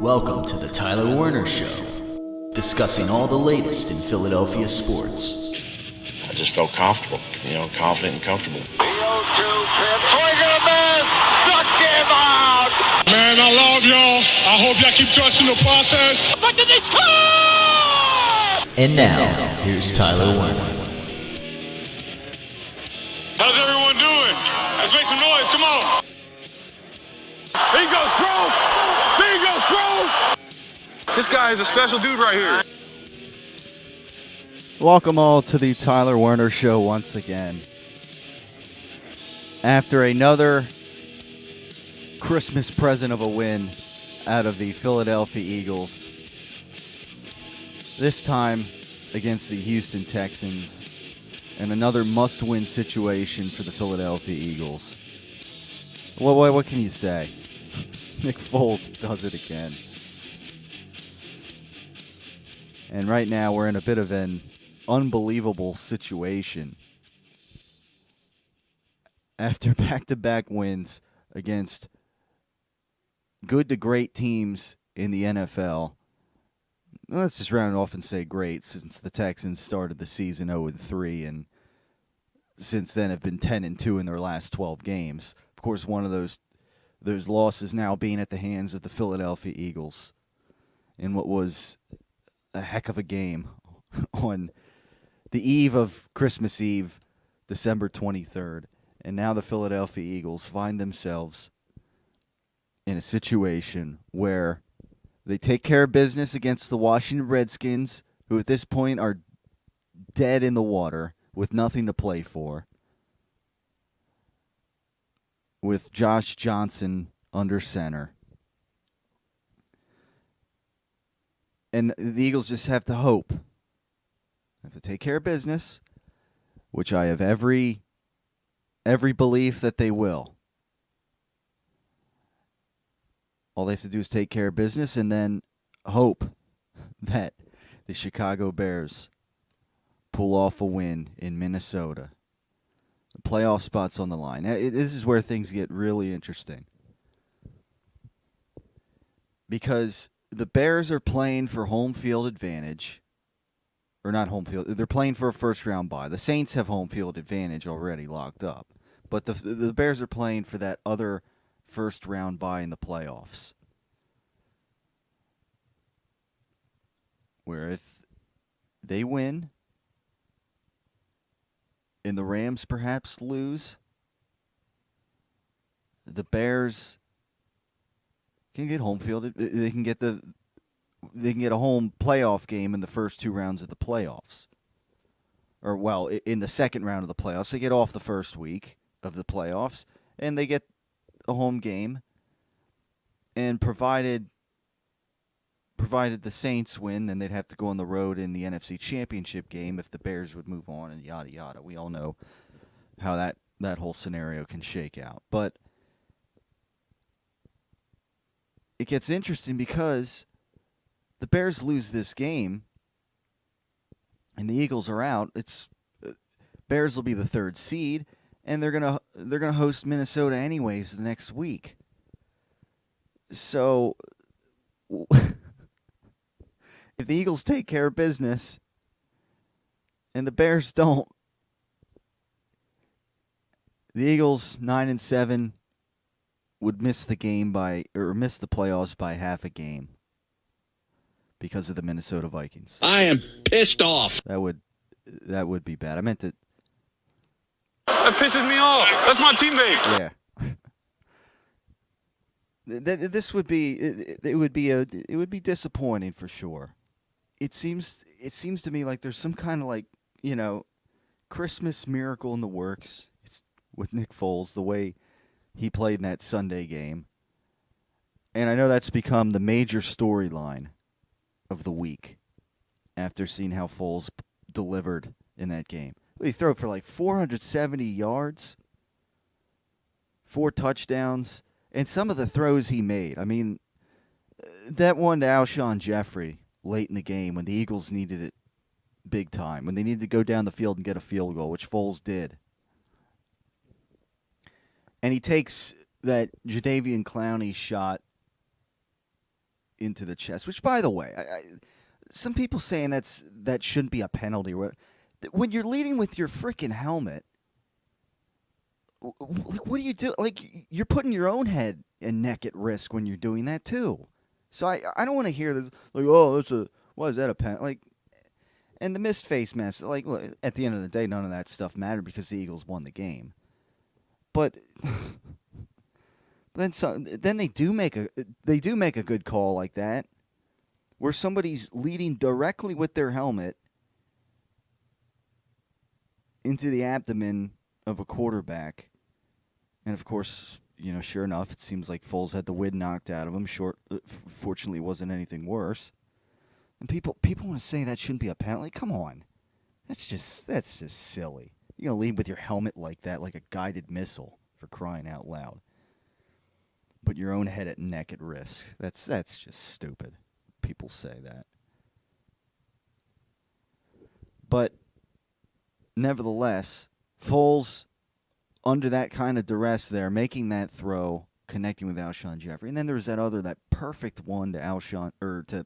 Welcome to the Tyler Werner Show, discussing all the latest in Philadelphia sports. I just felt comfortable, confident and comfortable. The 0-2 pitch, swing and a miss, struck him out! Man, I love y'all. I hope y'all keep trusting the process. But did they score? And now, here's Tyler Werner. How's everyone doing? Let's make some noise. Come on. Bingo Scrolls! Bingo Scrolls! This guy is a special dude right here. Welcome all to the Tyler Werner Show once again. After another Christmas present of a win out of the Philadelphia Eagles, this time against the Houston Texans, and another must-win situation for the Philadelphia Eagles. What can you say? Nick Foles does it again. And right now we're in a bit of an unbelievable situation. After back-to-back wins against good to great teams in the NFL, let's just round it off and say great, since the Texans started the season 0-3 and since then have been 10-2 in their last 12 games. Of course, one of those losses now being at the hands of the Philadelphia Eagles in what was a heck of a game on the eve of Christmas Eve, December 23rd. And now the Philadelphia Eagles find themselves in a situation where they take care of business against the Washington Redskins, who at this point are dead in the water with nothing to play for, with Josh Johnson under center. And the Eagles just have to hope. They have to take care of business, which I have every belief that they will. All they have to do is take care of business and then hope that the Chicago Bears pull off a win in Minnesota. The playoff spot's on the line. This is where things get really interesting. Because the Bears are playing for home field advantage. Or not home field. They're playing for a first-round bye. The Saints have home field advantage already locked up. But the Bears are playing for that other first-round bye in the playoffs. Where if they win and the Rams perhaps lose, the Bears can get home field. They can get a home playoff game in the first two rounds of the playoffs. Or, well, in the second round of the playoffs. They get off the first week of the playoffs, and they get a home game. And provided the Saints win, then they'd have to go on the road in the NFC Championship game if the Bears would move on, and yada, yada. We all know how that whole scenario can shake out. But it gets interesting because the Bears lose this game and the Eagles are out. Bears will be the third seed, and they're gonna host Minnesota anyways the next week. So if the Eagles take care of business and the Bears don't, the Eagles 9-7 would miss the playoffs by half a game because of the Minnesota Vikings. I am pissed off. That would be bad. I meant to. That pisses me off. That's my teammate. Yeah. This would be it would be disappointing for sure. It seems to me like there's some kind of Christmas miracle in the works. It's with Nick Foles, the way he played in that Sunday game. And I know that's become the major storyline of the week after seeing how Foles delivered in that game. He threw it for 470 yards, 4 touchdowns, and some of the throws he made. I mean, that one to Alshon Jeffrey late in the game when the Eagles needed it big time, when they needed to go down the field and get a field goal, which Foles did. And he takes that Jadeveon Clowney shot into the chest. Which, by the way, some people saying that shouldn't be a penalty. When you're leading with your freaking helmet, what do you do? Like, you're putting your own head and neck at risk when you're doing that too. So I don't want to hear this like, oh, why is that a penalty? Like, and the missed face mask. Like, look, at the end of the day, none of that stuff mattered because the Eagles won the game. But then they do make a good call like that, where somebody's leading directly with their helmet into the abdomen of a quarterback. And, of course, sure enough, it seems like Foles had the wind knocked out of him. Fortunately, it wasn't anything worse. And people want to say that shouldn't be a penalty. Come on. That's just silly. You're going to lead with your helmet like that, like a guided missile, for crying out loud. Put your own head and neck at risk. That's just stupid. People say that. But, nevertheless, Foles, under that kind of duress there, making that throw, connecting with Alshon Jeffrey. And then there was that perfect one to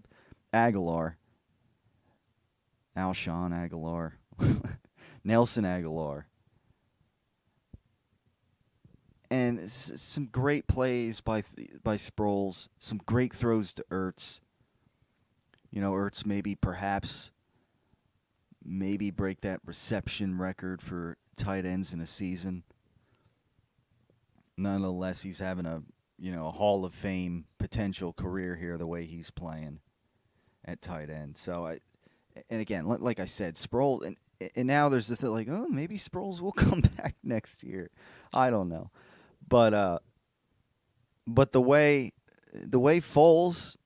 Aguilar. Alshon Aguilar. Nelson Aguilar. And some great plays by Sproles, some great throws to Ertz. Ertz maybe break that reception record for tight ends in a season. Nonetheless, he's having a Hall of Fame potential career here the way he's playing at tight end. So and again, like I said, Sproles, and now there's this thing like, oh, maybe Sproles will come back next year. I don't know, but the way Foles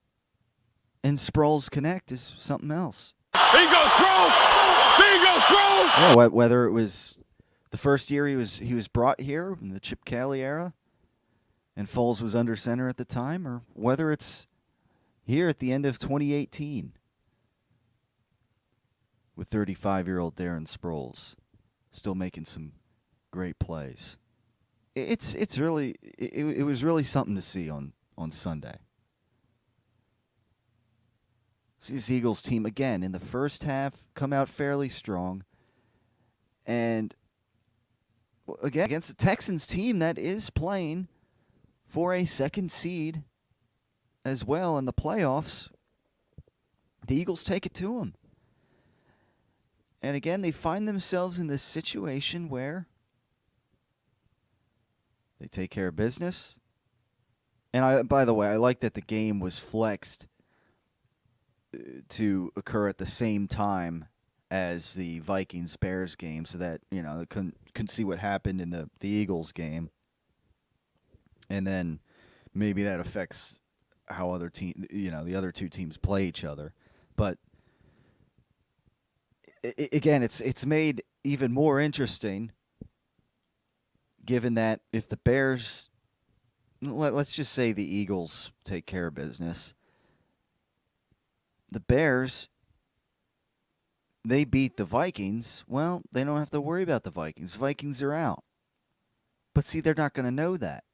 and Sproles connect is something else. Here goes Sproles! Here goes Sproles! Yeah, whether it was the first year he was brought here in the Chip Kelly era, and Foles was under center at the time, or whether it's here at the end of 2018 with 35-year-old Darren Sproles still making some great plays. It was really something to see on Sunday. This Eagles team, again, in the first half, come out fairly strong. And, again, against the Texans team that is playing for a second seed as well in the playoffs, the Eagles take it to them. And, again, they find themselves in this situation where they take care of business. And, by the way, I like that the game was flexed to occur at the same time as the Vikings-Bears game, so that they couldn't see what happened in the Eagles game, and then maybe that affects how the other two teams play each other. But again, it's made even more interesting, given that if the Bears, let's just say the Eagles take care of business. The Bears, they beat the Vikings. Well, they don't have to worry about the Vikings. The Vikings are out. But see, they're not going to know that,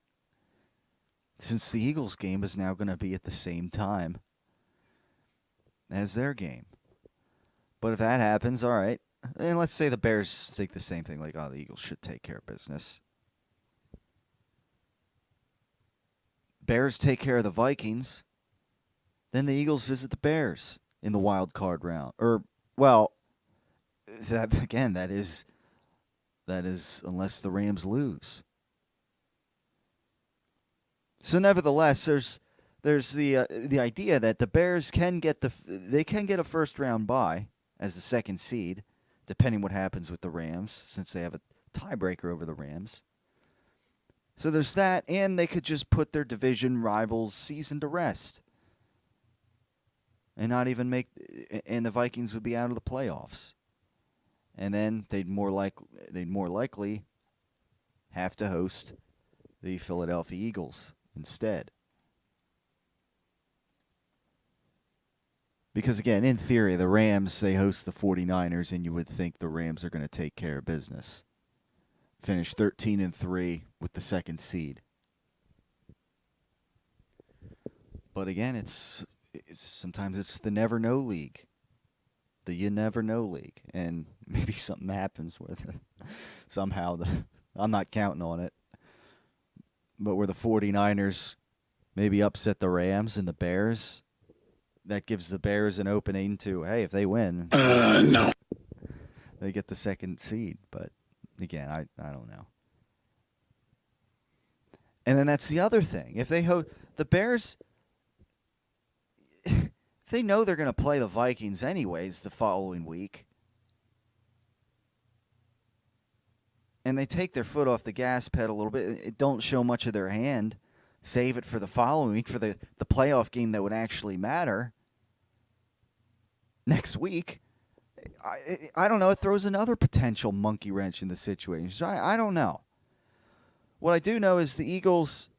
since the Eagles game is now going to be at the same time as their game. But if that happens, all right. And let's say the Bears think the same thing, like, oh, the Eagles should take care of business. Bears take care of the Vikings. Then the Eagles visit the Bears in the wild card round. Or, well, that is unless the Rams lose. So nevertheless, there's the idea that the Bears can get a first round bye as the second seed, depending what happens with the Rams, since they have a tiebreaker over the Rams. So there's that, and they could just put their division rivals' season to rest. And and the Vikings would be out of the playoffs. And then they'd more likely have to host the Philadelphia Eagles instead. Because again, in theory, the Rams, they host the 49ers, and you would think the Rams are going to take care of business. Finish 13-3 with the second seed. But again, it's sometimes it's the never know league. The you never know league. And maybe something happens with it. Somehow. I'm not counting on it. But where the 49ers maybe upset the Rams and the Bears, that gives the Bears an opening to, hey, if they win, No. they get the second seed. But again, I don't know. And then that's the other thing. If they the Bears, if they know they're going to play the Vikings anyways the following week, and they take their foot off the gas pedal a little bit, don't show much of their hand, save it for the following week, for the playoff game that would actually matter next week, I don't know. It throws another potential monkey wrench in the situation. So I don't know. What I do know is the Eagles,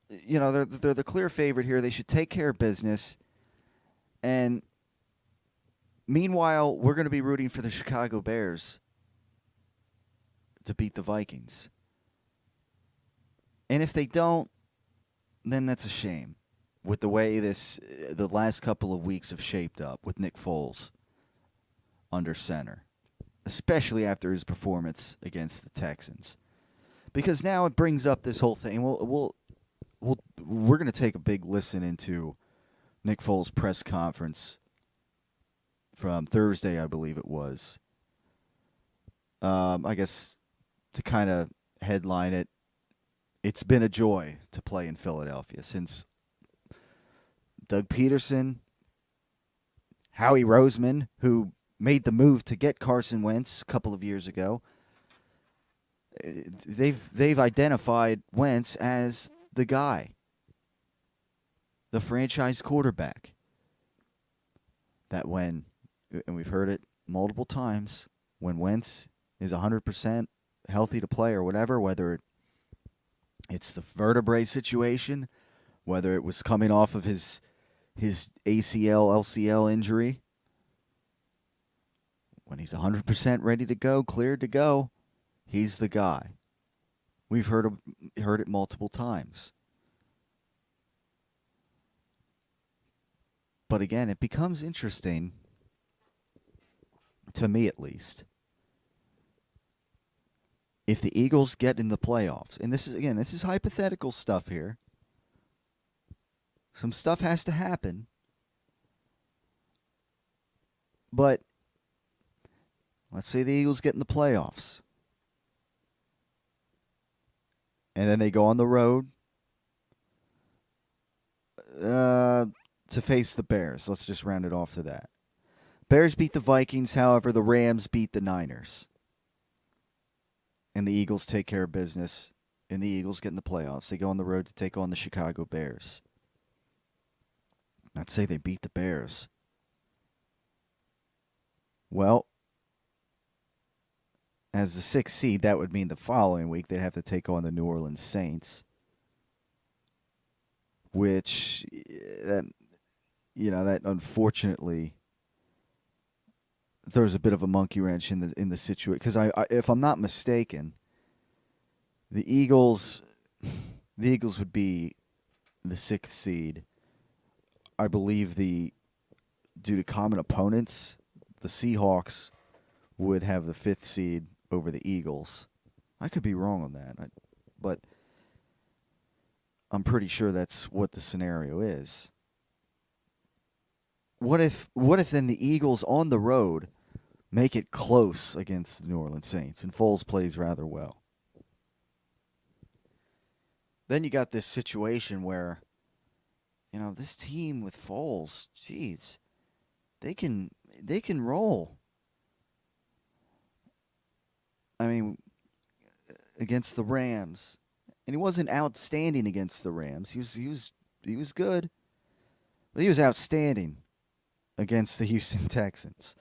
they're the clear favorite here. They should take care of business. And meanwhile, we're going to be rooting for the Chicago Bears to beat the Vikings. And if they don't, then that's a shame with the way the last couple of weeks have shaped up with Nick Foles under center, especially after his performance against the Texans. Because now it brings up this whole thing. We're going to take a big listen into Nick Foles' press conference from Thursday, I believe it was. I guess to kind of headline it, it's been a joy to play in Philadelphia since Doug Peterson, Howie Roseman, who made the move to get Carson Wentz a couple of years ago. They've identified Wentz as the guy, the franchise quarterback. That and we've heard it multiple times, when Wentz is 100% healthy to play or whatever, whether it's the vertebrae situation, whether it was coming off of his ACL, LCL injury, when he's 100% ready to go, cleared to go, he's the guy. We've heard it multiple times. But again, it becomes interesting, to me at least, if the Eagles get in the playoffs. And this is hypothetical stuff here. Some stuff has to happen. But let's say the Eagles get in the playoffs. And then they go on the road to face the Bears. Let's just round it off to that. Bears beat the Vikings. However, the Rams beat the Niners. And the Eagles take care of business. And the Eagles get in the playoffs. They go on the road to take on the Chicago Bears. Let's say they beat the Bears. Well, as the 6th seed, that would mean the following week they'd have to take on the New Orleans Saints, which that unfortunately throws a bit of a monkey wrench in the situation. Because if I'm not mistaken, the Eagles would be the 6th seed. I believe due to common opponents, the Seahawks would have the 5th seed over the Eagles. I could be wrong on that, but I'm pretty sure that's what the scenario is. What if then the Eagles on the road make it close against the New Orleans Saints and Foles plays rather well? Then you got this situation where, this team with Foles, geez, they can roll. I mean, against the Rams, and he wasn't outstanding against the Rams. He was good, but he was outstanding against the Houston Texans.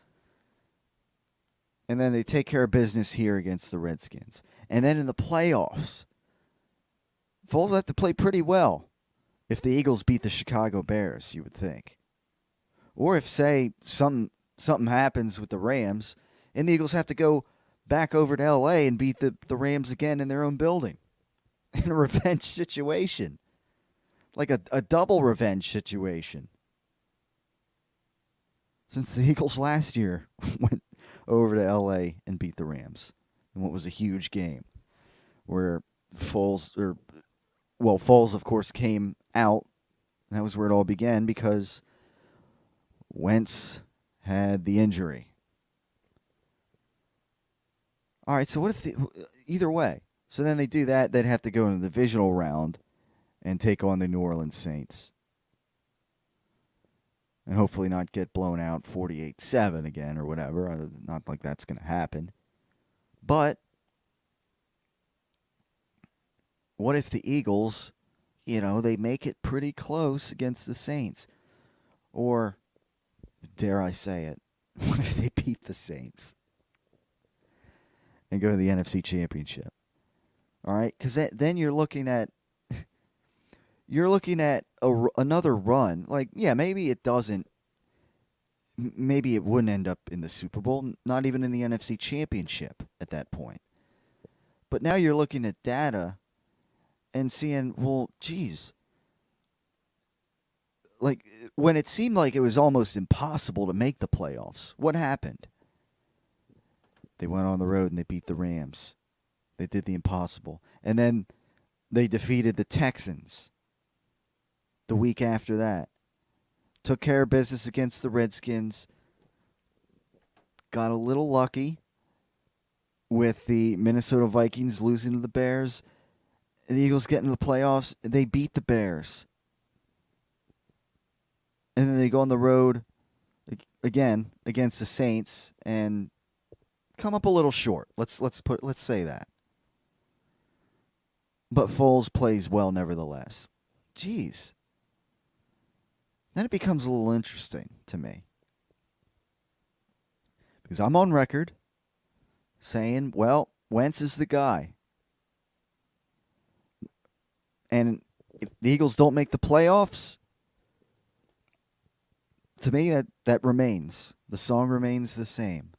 And then they take care of business here against the Redskins. And then in the playoffs, Foles will have to play pretty well if the Eagles beat the Chicago Bears, you would think. Or if, say, something happens with the Rams, and the Eagles have to go back over to L.A. and beat the Rams again in their own building. In a revenge situation. Like a double revenge situation. since the Eagles last year went over to L.A. and beat the Rams in what was a huge game where Foles, of course, came out. That was where it all began because Wentz had the injury. All right, so what if either way? So then they do that, they'd have to go in the divisional round and take on the New Orleans Saints. And hopefully not get blown out 48-7 again or whatever. Not like that's going to happen. But what if the Eagles, they make it pretty close against the Saints? Or, dare I say it, what if they beat the Saints and go to the NFC Championship? All right, because then you're looking at another run. Like, yeah, maybe it doesn't. Maybe it wouldn't end up in the Super Bowl, not even in the NFC Championship at that point. But now you're looking at data and seeing, well, geez. Like, when it seemed like it was almost impossible to make the playoffs, what happened? They went on the road and they beat the Rams. They did the impossible. And then they defeated the Texans the week after that. Took care of business against the Redskins. Got a little lucky with the Minnesota Vikings losing to the Bears. The Eagles get into the playoffs. They beat the Bears. And then they go on the road again against the Saints and come up a little short. Let's say that. But Foles plays well nevertheless. Jeez. Then it becomes a little interesting to me. Because I'm on record saying, well, Wentz is the guy. And if the Eagles don't make the playoffs, to me, that remains. The song remains the same.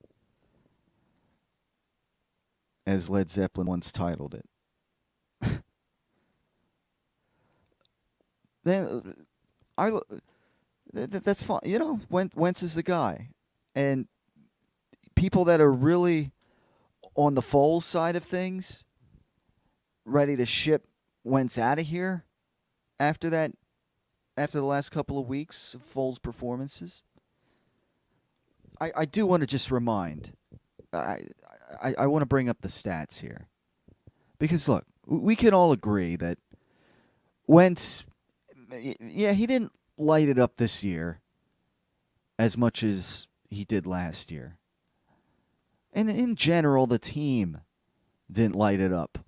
As Led Zeppelin once titled it. Then that's fine. Wentz is the guy. And people that are really on the Foles side of things, ready to ship Wentz out of here after the last couple of weeks of Foles' performances. I do want to just remind, I want to bring up the stats here. Because, look, we can all agree that Wentz, yeah, he didn't light it up this year as much as he did last year. And in general, the team didn't light it up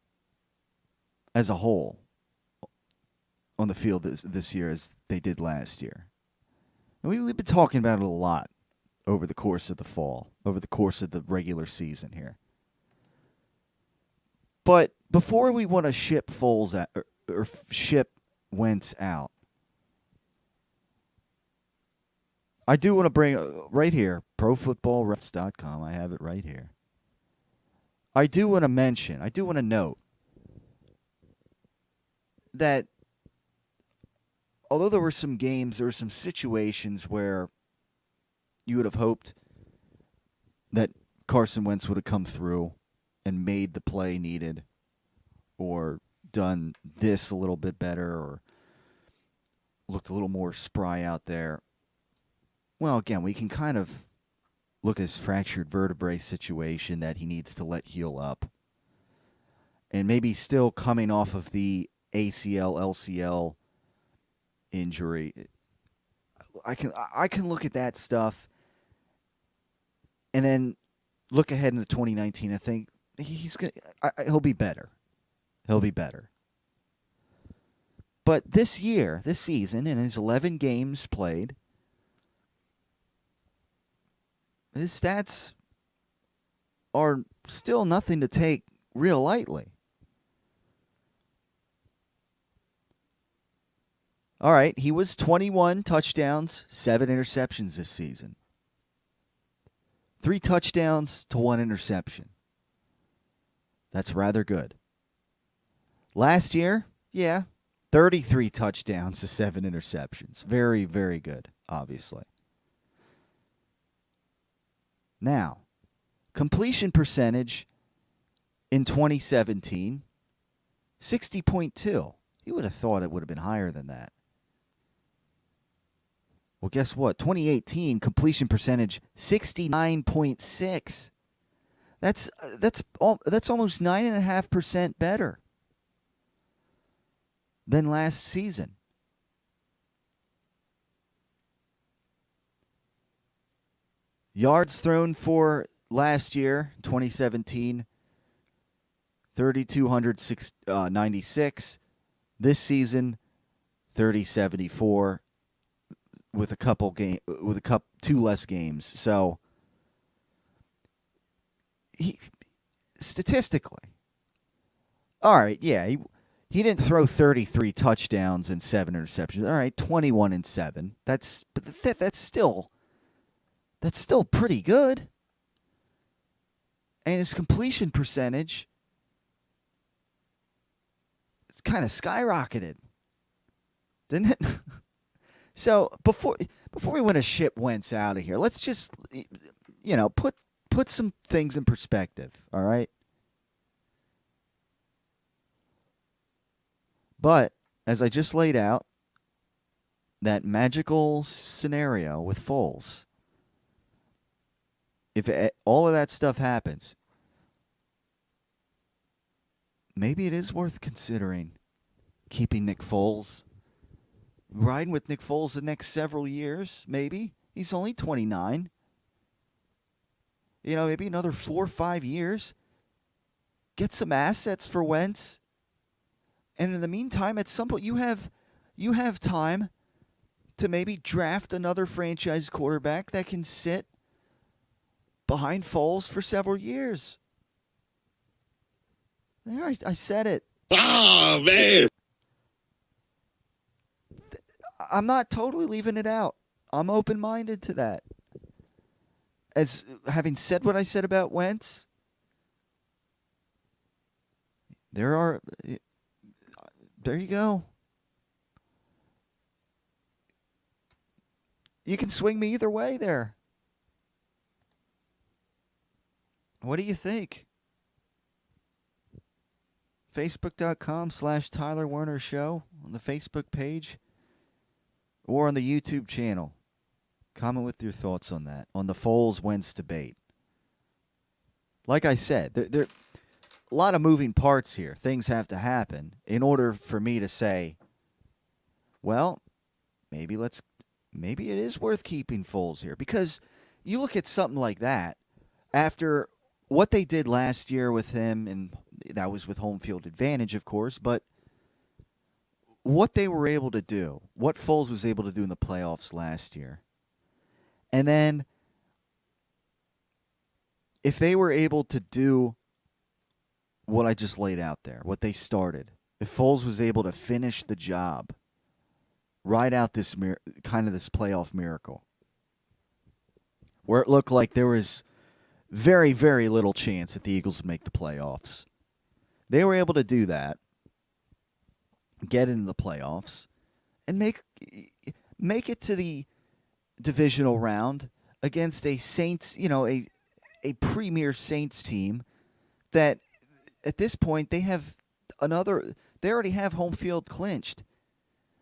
as a whole on the field this year as they did last year. And we've been talking about it a lot over the course of the fall, over the course of the regular season here. But before we want to ship Foles out, or ship Wentz out, I do want to bring right here, ProFootballRefs.com. I have it right here. I do want to note that although there were some situations where you would have hoped that Carson Wentz would have come through and made the play needed or done this a little bit better or looked a little more spry out there. Well, again, we can kind of look at his fractured vertebrae situation that he needs to let heal up. And maybe still coming off of the ACL, LCL injury. I can look at that stuff and then look ahead into 2019 and think he'll be better. He'll be better. But this season, in his 11 games played, his stats are still nothing to take real lightly. All right, he was 21 touchdowns, 7 interceptions this season. 3 touchdowns to 1 interception. That's rather good. Last year, 33 touchdowns to 7 interceptions. Very, very good, obviously. Now, completion percentage in 2017, 60.2. You would have thought it would have been higher than that. Well, guess what? 2018 completion percentage 69.6. That's almost 9.5% better than last season. Yards thrown for last year, 2017, 3,296. This season, 3,074 with two less games. So statistically, all right, yeah, he didn't throw 33 touchdowns and 7 interceptions. All right, 21-7. That's still pretty good. And his completion percentage, it's kind of skyrocketed, didn't it? So before we want to ship Wentz out of here, let's just put some things in perspective, all right? But as I just laid out, that magical scenario with Foles, if all of that stuff happens, maybe it is worth considering keeping Nick Foles, riding with Nick Foles the next several years, maybe. He's only 29. Maybe another 4 or 5 years. Get some assets for Wentz. And in the meantime, at some point, you have time to maybe draft another franchise quarterback that can sit behind Foles for several years. There, I said it. Oh, man. I'm not totally leaving it out. I'm open-minded to that. As having said what I said about Wentz, there you go. You can swing me either way there. What do you think? Facebook.com/Tyler Werner Show on the Facebook page or on the YouTube channel. Comment with your thoughts on that, on the Foles-Wentz debate. Like I said, there a lot of moving parts here. Things have to happen in order for me to say, well, maybe it is worth keeping Foles here. Because you look at something like that, after what they did last year with him, and that was with home field advantage, of course, but what they were able to do, what Foles was able to do in the playoffs last year, and then if they were able to do what I just laid out there, what they started, if Foles was able to finish the job, ride out this this playoff miracle, where it looked like there was very, very little chance that the Eagles would make the playoffs. They were able to do that, get into the playoffs, and make it to the divisional round against a Saints, a premier Saints team that at this point they already have home field clinched.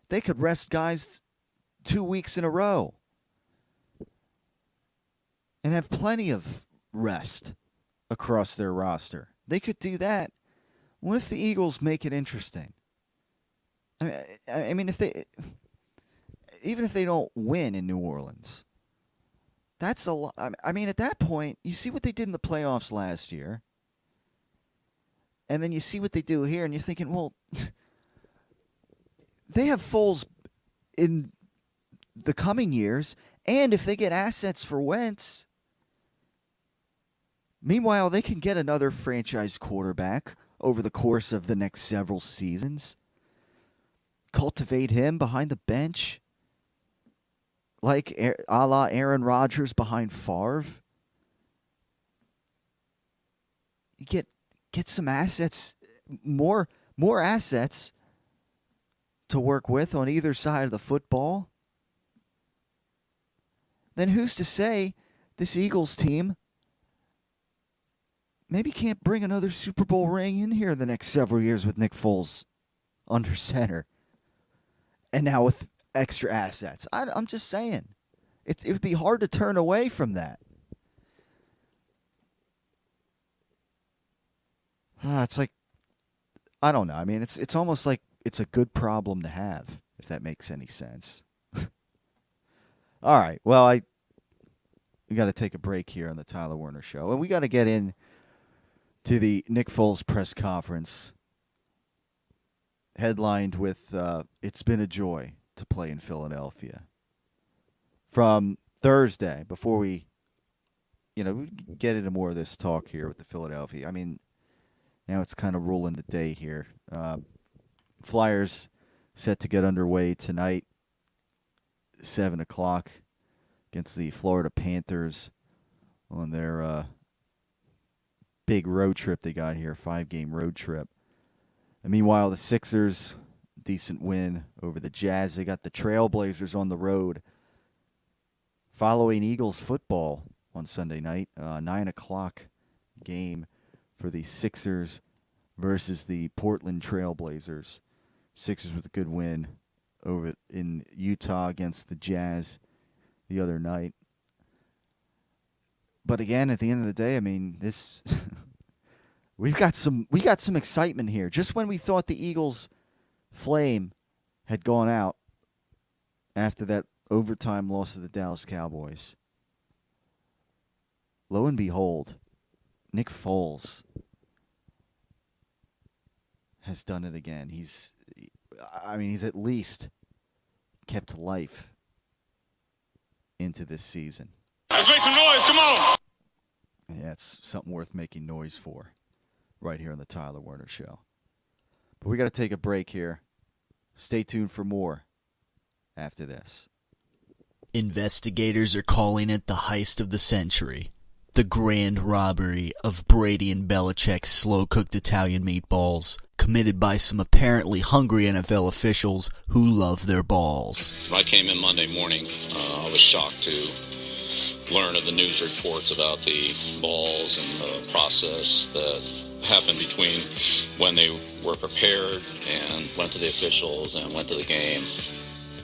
They could rest guys 2 weeks in a row and have plenty of rest across their roster. They could do that. What if the Eagles make it interesting? I mean, even if they don't win in New Orleans, that's a lot. I mean, at that point, you see what they did in the playoffs last year, and then you see what they do here, and you're thinking, well, they have Foles in the coming years, and if they get assets for Wentz, meanwhile, they can get another franchise quarterback over the course of the next several seasons. Cultivate him behind the bench, like a la Aaron Rodgers behind Favre. You get some assets, more assets to work with on either side of the football. Then who's to say this Eagles team maybe can't bring another Super Bowl ring in here in the next several years with Nick Foles under center. And now with extra assets. I'm just saying. It would be hard to turn away from that. It's like, I don't know. I mean, it's almost like it's a good problem to have, if that makes any sense. All right. Well, we got to take a break here on the Tyler Werner Show, and we got to get in to the Nick Foles press conference, headlined with "It's been a joy to play in Philadelphia." From Thursday, before we get into more of this talk here with the Philadelphia. I mean, now it's kind of ruling the day here. Flyers set to get underway tonight, 7 o'clock, against the Florida Panthers on their big road trip they got here, 5-game road trip. And meanwhile, the Sixers, decent win over the Jazz. They got the Trailblazers on the road following Eagles football on Sunday night, 9 o'clock game for the Sixers versus the Portland Trailblazers. Sixers with a good win over in Utah against the Jazz the other night. But again, at the end of the day, I mean, this we got some excitement here. Just when we thought the Eagles flame had gone out after that overtime loss to the Dallas Cowboys, lo and behold, Nick Foles has done it again. He's at least kept life into this season. Let's make some noise. Come on. Yeah, it's something worth making noise for right here on the Tyler Werner Show. But we got to take a break here. Stay tuned for more after this. Investigators are calling it the heist of the century. The grand robbery of Brady and Belichick's slow-cooked Italian meatballs, committed by some apparently hungry NFL officials who love their balls. When I came in Monday morning, I was shocked to learn of the news reports about the balls and the process that happened between when they were prepared and went to the officials and went to the game.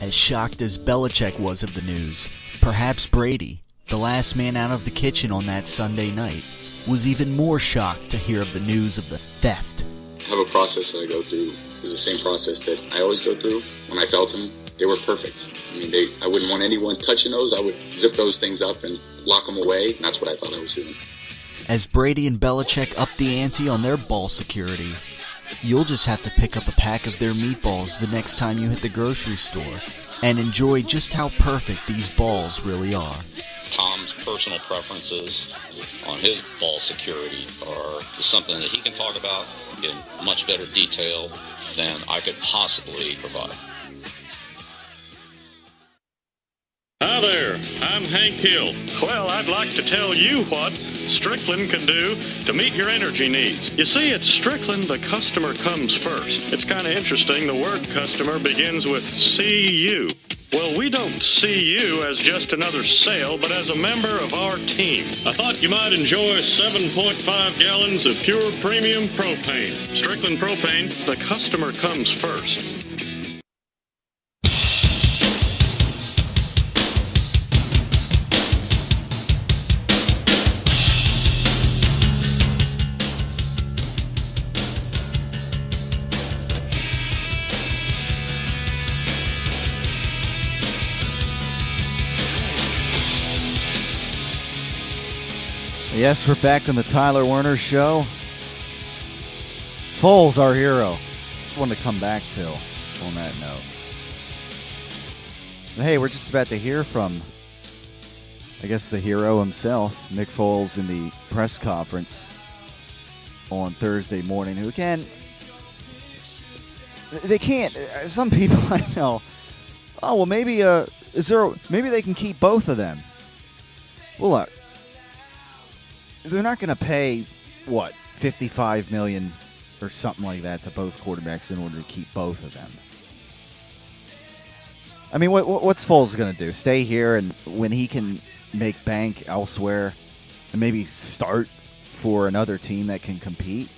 As shocked as Belichick was of the news, perhaps Brady, the last man out of the kitchen on that Sunday night, was even more shocked to hear of the news of the theft. I have a process that I go through. It was the same process that I always go through. When I felt them, they were perfect. I mean, I wouldn't want anyone touching those. I would zip those things up and lock them away, and that's what I thought I was doing. As Brady and Belichick up the ante on their ball security, you'll just have to pick up a pack of their meatballs the next time you hit the grocery store and enjoy just how perfect these balls really are. Tom's personal preferences on his ball security are something that he can talk about in much better detail than I could possibly provide. Hi there, I'm Hank Hill. Well, I'd like to tell you what Strickland can do to meet your energy needs. You see, at Strickland, the customer comes first. It's kind of interesting, the word customer begins with CU. Well, we don't see you as just another sale, but as a member of our team. I thought you might enjoy 7.5 gallons of pure premium propane. Strickland Propane, the customer comes first. Yes, we're back on the Tyler Werner Show. Foles, our hero. One to come back to on that note. But hey, we're just about to hear from, I guess, the hero himself, Nick Foles, in the press conference on Thursday morning. Who again, they can't. Some people I know. Oh well, maybe maybe they can keep both of them. Well, look. They're not going to pay, what, $55 million or something like that to both quarterbacks in order to keep both of them. I mean, what's Foles going to do? Stay here and when he can make bank elsewhere and maybe start for another team that can compete.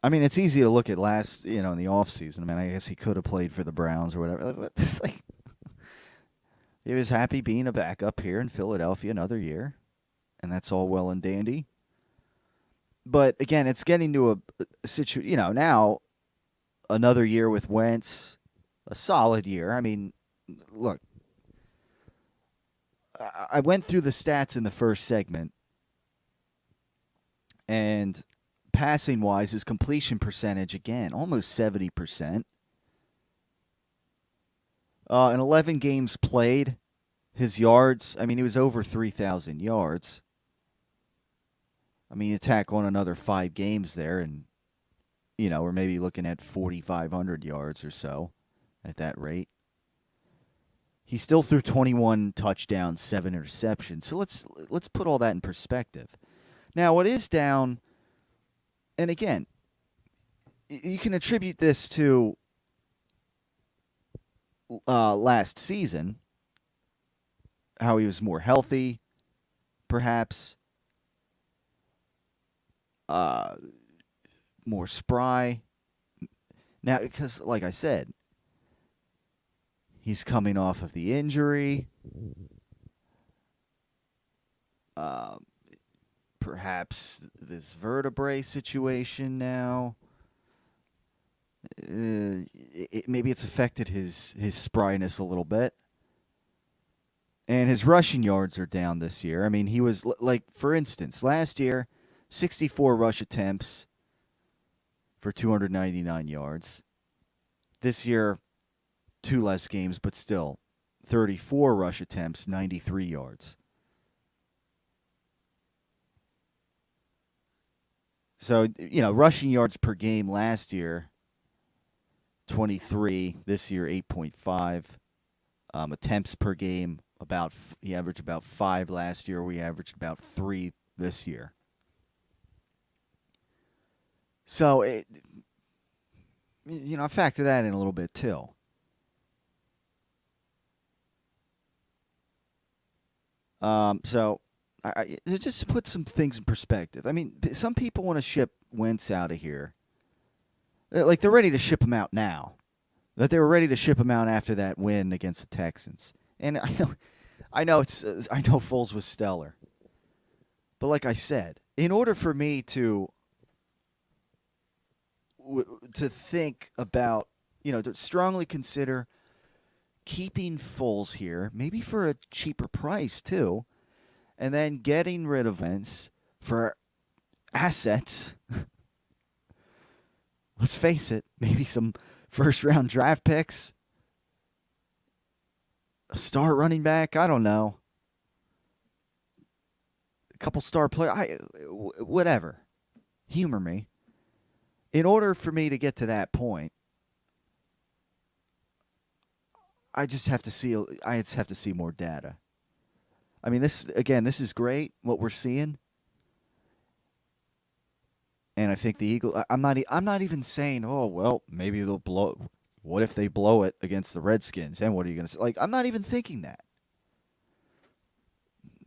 I mean, it's easy to look at in the offseason. I mean, I guess he could have played for the Browns or whatever. It's like he was happy being a backup here in Philadelphia another year, and that's all well and dandy. But again, it's getting to a situation. Now another year with Wentz, a solid year. I mean, look, I went through the stats in the first segment, and passing-wise, his completion percentage, again, almost 70%. In 11 games played, his yards, I mean, he was over 3,000 yards. I mean, you tack on another 5 games there, and, we're maybe looking at 4,500 yards or so at that rate. He still threw 21 touchdowns, 7 interceptions. So let's put all that in perspective. Now, what is down, and again, you can attribute this to last season, how he was more healthy, perhaps, more spry. Now, because, like I said, he's coming off of the injury. Perhaps this vertebrae situation now. Maybe it's affected his spryness a little bit. And his rushing yards are down this year. I mean, he was, like, for instance, last year, 64 rush attempts for 299 yards. This year, 2 less games, but still, 34 rush attempts, 93 yards. So, rushing yards per game last year, 23. This year, 8.5. Attempts per game, he averaged about 5 last year. We averaged about 3 this year. So, I factor that in a little bit, too. So, I just put some things in perspective. I mean, some people want to ship Wentz out of here. Like, they're ready to ship him out now. That they were ready to ship him out after that win against the Texans. And I know Foles was stellar. But like I said, in order for me to think about, to strongly consider keeping Foles here, maybe for a cheaper price too, and then getting rid of Wentz for assets. Let's face it, maybe some first-round draft picks, a star running back, I don't know, a couple star players, whatever. Humor me. In order for me to get to that point, I just have to see more data. I mean, this is great, what we're seeing. And I think the Eagles, I'm not even saying, oh, well, maybe they'll blow. What if they blow it against the Redskins? And what are you going to say? Like, I'm not even thinking that.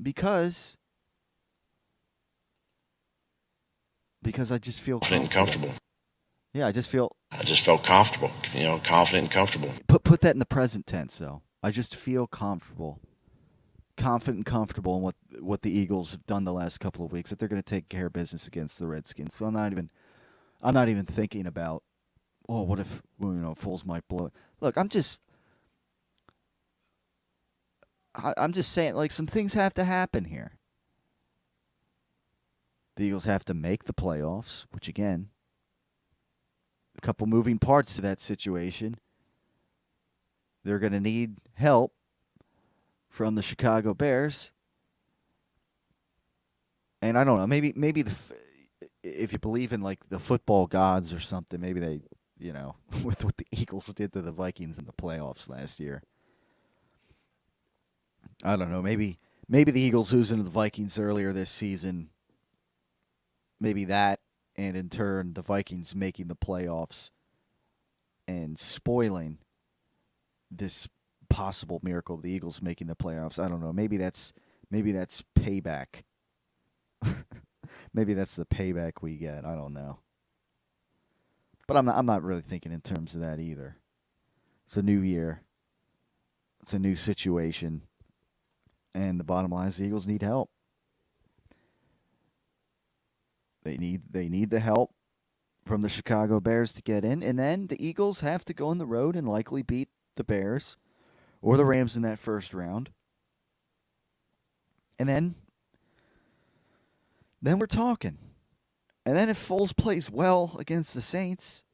Because I just feel confident and comfortable. Yeah, I just felt comfortable, confident and comfortable. Put that in the present tense, though. I just feel comfortable. Confident and comfortable in what the Eagles have done the last couple of weeks, that they're going to take care of business against the Redskins. So I'm not even thinking about, oh, what if Foles might blow it. Look, I'm just saying, like, some things have to happen here. The Eagles have to make the playoffs, which, again, a couple moving parts to that situation. They're going to need help from the Chicago Bears. And I don't know, maybe if you believe in, like, the football gods or something, maybe they, with what the Eagles did to the Vikings in the playoffs last year. I don't know, maybe the Eagles losing to the Vikings earlier this season, maybe that, and in turn the Vikings making the playoffs and spoiling this possible miracle of the Eagles making the playoffs. I don't know. Maybe that's Maybe that's payback. Maybe that's the payback we get. I don't know. But I'm not really thinking in terms of that either. It's a new year. It's a new situation. And the bottom line is the Eagles need help. They need the help from the Chicago Bears to get in. And then the Eagles have to go on the road and likely beat the Bears or the Rams in that first round. And then we're talking. And then if Foles plays well against the Saints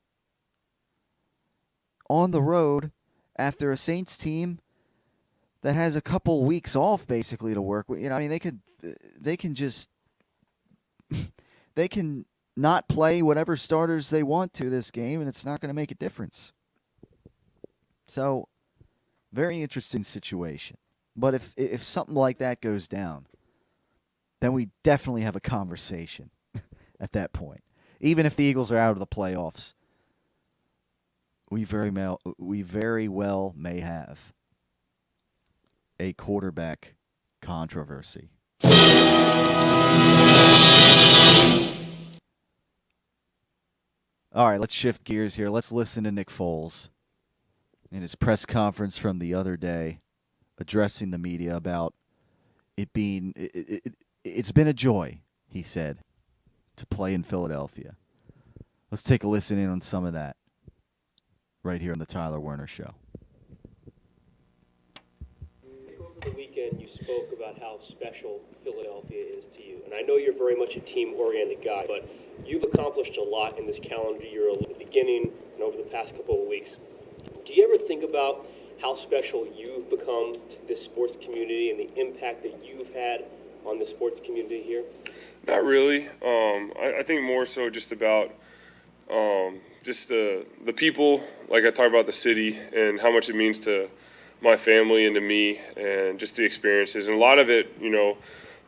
on the road after a Saints team that has a couple weeks off basically to work with, I mean, they can not play whatever starters they want to this game, and it's not going to make a difference. So, very interesting situation. But if something like that goes down, then we definitely have a conversation at that point. Even if the Eagles are out of the playoffs, we very well may have a quarterback controversy. All right, let's shift gears here. Let's listen to Nick Foles in his press conference from the other day, addressing the media about it being it's been a joy, he said, to play in Philadelphia. Let's take a listen in on some of that right here on the Tyler Werner Show. Over the weekend, you spoke about how special Philadelphia is to you. And I know you're very much a team-oriented guy, but you've accomplished a lot in this calendar year at the beginning and over the past couple of weeks. Do you ever think about how special you've become to this sports community and the impact that you've had on the sports community here? Not really. I think more so just about just the people, like I talk about the city and how much it means to my family and to me and just the experiences. And a lot of it,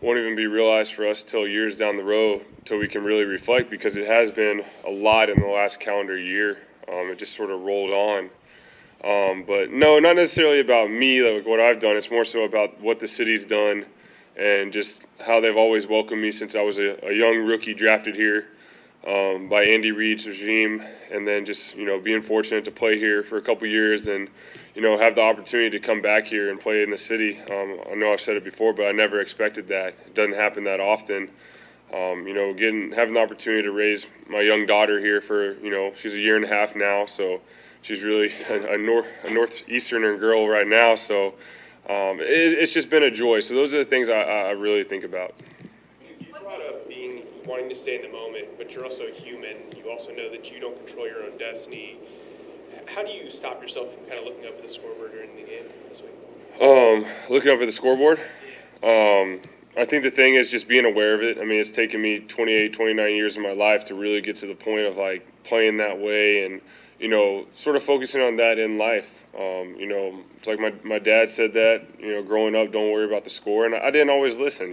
won't even be realized for us till years down the road, till we can really reflect, because it has been a lot in the last calendar year. It just sort of rolled on. But no, not necessarily about me, like what I've done. It's more so about what the city's done and just how they've always welcomed me since I was a young rookie drafted here by Andy Reid's regime, and then just being fortunate to play here for a couple years and have the opportunity to come back here and play in the city. I know I've said it before, but I never expected that. It doesn't happen that often. Having the opportunity to raise my young daughter here for she's a year and a half now, so she's really a northeasterner girl right now. So it's just been a joy. So those are the things I really think about. You brought up wanting to stay in the moment, but you're also human. You also know that you don't control your own destiny. How do you stop yourself from kind of looking up at the scoreboard during the game this week? Looking up at the scoreboard? I think the thing is just being aware of it. I mean, it's taken me 28, 29 years of my life to really get to the point of like playing that way and, sort of focusing on that in life. It's like my dad said that, growing up, don't worry about the score. And I didn't always listen,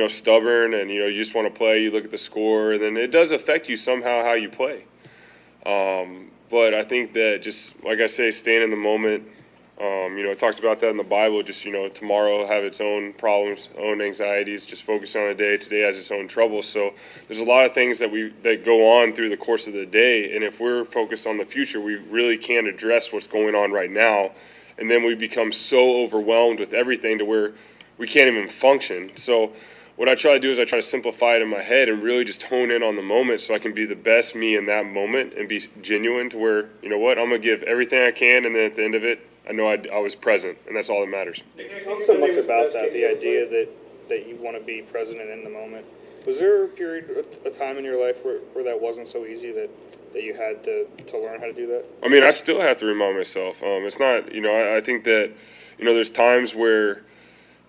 stubborn and, you just want to play, you look at the score, and then it does affect you somehow how you play. But I think that just, like I say, staying in the moment, it talks about that in the Bible, just, tomorrow have its own problems, own anxieties, just focus on the day. Today has its own troubles. So there's a lot of things that go on through the course of the day. And if we're focused on the future, we really can't address what's going on right now. And then we become so overwhelmed with everything to where we can't even function. So what I try to do is I try to simplify it in my head and really just hone in on the moment so I can be the best me in that moment and be genuine to where, I'm going to give everything I can, and then at the end of it, I know I was present, and that's all that matters. You talk so much about that, the idea that you want to be present in the moment. Was there a period, a time in your life where that wasn't so easy that you had to learn how to do that? I mean, I still have to remind myself. It's not, I think that, there's times where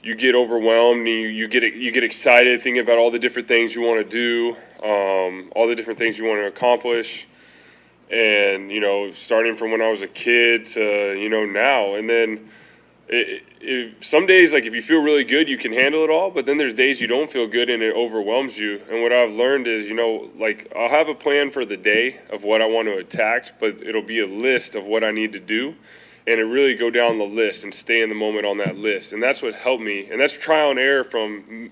you get overwhelmed and you get excited thinking about all the different things you want to do, all the different things you want to accomplish. And, starting from when I was a kid to, now. And then some days, like, if you feel really good, you can handle it all. But then there's days you don't feel good and it overwhelms you. And what I've learned is, I'll have a plan for the day of what I want to attack, but it'll be a list of what I need to do. and it really go down the list and stay in the moment on that list. And that's what helped me. And that's trial and error from,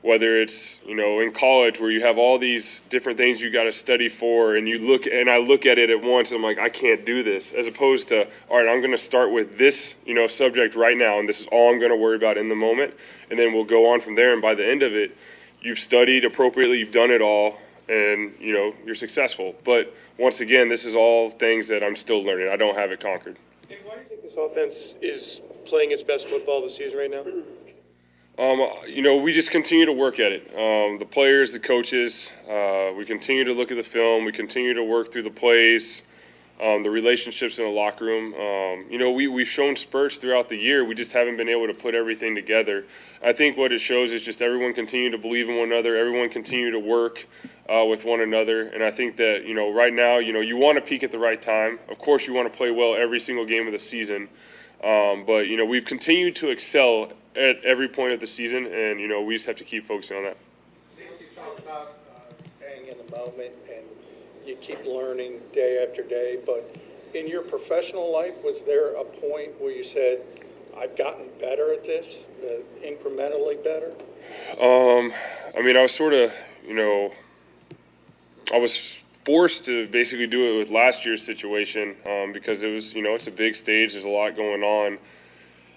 whether it's, in college where you have all these different things you got to study for, and I look at it at once and I'm like, I can't do this, as opposed to, all right, I'm going to start with this, subject right now, and this is all I'm going to worry about in the moment, and then we'll go on from there. And by the end of it, you've studied appropriately, you've done it all, and, you're successful. But once again, this is all things that I'm still learning. I don't have it conquered. Why do you think this offense is playing its best football this season right now? We just continue to work at it. The players, the coaches, we continue to look at the film. We continue to work through the plays, the relationships in the locker room. We've shown spurts throughout the year. We just haven't been able to put everything together. I think what it shows is just everyone continue to believe in one another. Everyone continue to work with one another. And I think that, right now, you want to peak at the right time. Of course, you want to play well every single game of the season. But we've continued to excel at every point of the season, and we just have to keep focusing on that. You talk about staying in the moment, and you keep learning day after day. But in your professional life, was there a point where you said, "I've gotten better at this, incrementally better"? I was sort of, I was forced to basically do it with last year's situation because it was, it's a big stage. There's a lot going on.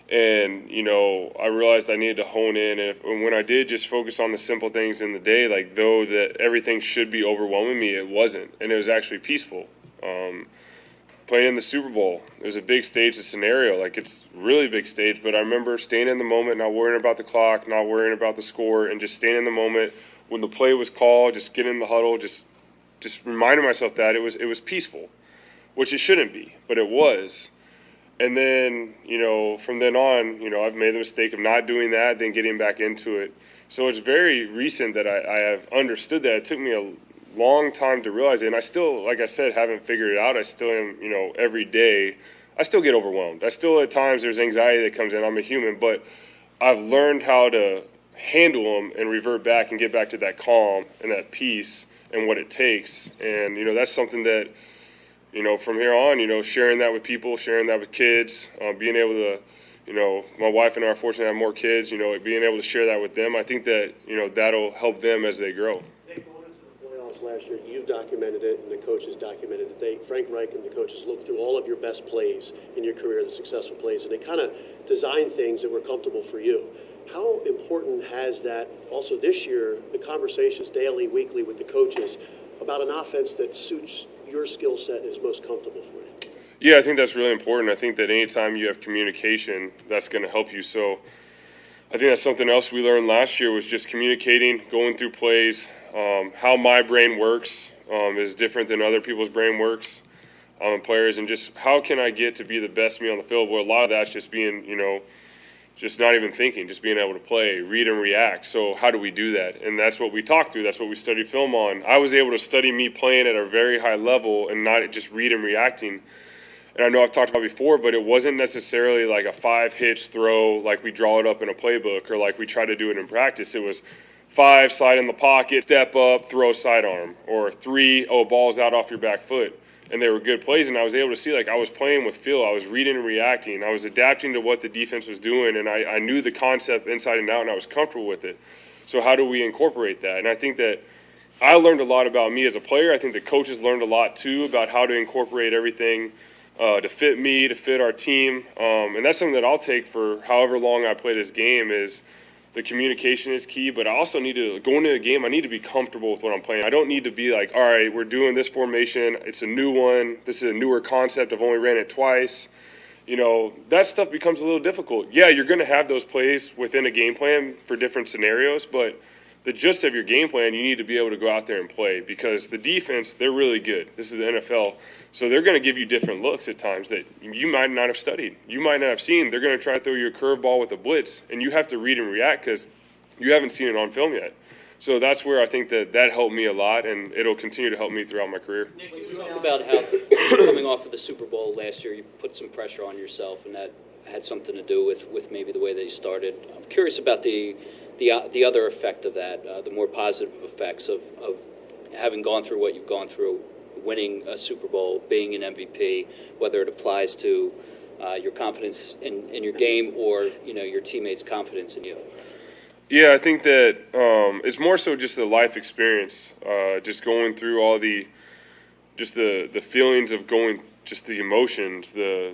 And, I realized I needed to hone in. And when I did just focus on the simple things in the day, like though that everything should be overwhelming me, it wasn't. And it was actually peaceful. Playing in the Super Bowl, it was a big stage, a scenario. Like it's a really big stage. But I remember staying in the moment, not worrying about the clock, not worrying about the score, and just staying in the moment. When the play was called, just getting in the huddle, just reminding myself that it was peaceful, which it shouldn't be, but it was. And then, from then on, I've made the mistake of not doing that, then getting back into it. So it's very recent that I have understood that. It took me a long time to realize it. And I still, like I said, haven't figured it out. I still am, every day, I still get overwhelmed. I still, at times, there's anxiety that comes in. I'm a human, but I've learned how to handle them and revert back and get back to that calm and that peace and what it takes. And, that's something that, from here on, sharing that with people, sharing that with kids, being able to, my wife and I are fortunate to have more kids, being able to share that with them. I think that, that'll help them as they grow. Nick, going into the playoffs last year, you've documented it and the coaches documented it. Frank Reich and the coaches looked through all of your best plays in your career, the successful plays, and they kind of designed things that were comfortable for you. How important has that also this year, the conversations daily, weekly with the coaches about an offense that suits your skill set and is most comfortable for you? Yeah, I think that's really important. I think that anytime you have communication, that's going to help you. So I think that's something else we learned last year was just communicating, going through plays. How my brain works is different than other people's brain works. Players, and just how can I get to be the best me on the field? Well, a lot of that's just being, just not even thinking, just being able to play, read and react. So how do we do that? And that's what we talked through. That's what we studied film on. I was able to study me playing at a very high level and not just read and reacting. And I know I've talked about before, but it wasn't necessarily like a 5-hitch throw like we draw it up in a playbook or like we try to do it in practice. It was 5, slide in the pocket, step up, throw sidearm, or 3, ball's out off your back foot. And they were good plays, and I was able to see, like, I was playing with feel. I was reading and reacting. I was adapting to what the defense was doing, and I knew the concept inside and out, and I was comfortable with it. So how do we incorporate that? And I think that I learned a lot about me as a player. I think the coaches learned a lot, too, about how to incorporate everything to fit me, to fit our team. And that's something that I'll take for however long I play this game is the communication is key, but I also need to, go into a game, I need to be comfortable with what I'm playing. I don't need to be like, all right, we're doing this formation. It's a new one. This is a newer concept. I've only ran it twice. That stuff becomes a little difficult. Yeah, you're going to have those plays within a game plan for different scenarios, but the gist of your game plan, you need to be able to go out there and play because the defense, they're really good. This is the NFL. So they're going to give you different looks at times that you might not have studied. You might not have seen. They're going to try to throw you a curveball with a blitz, and you have to read and react because you haven't seen it on film yet. So that's where I think that helped me a lot, and it'll continue to help me throughout my career. Nick, you talked about how coming off of the Super Bowl last year, you put some pressure on yourself, and that had something to do with maybe the way that you started. I'm curious about the other effect of that, the more positive effects of having gone through what you've gone through winning a Super Bowl, being an MVP, whether it applies to your confidence in your game or, your teammates' confidence in you? Yeah, I think that it's more so just the life experience, just going through all the feelings of going, just the emotions, the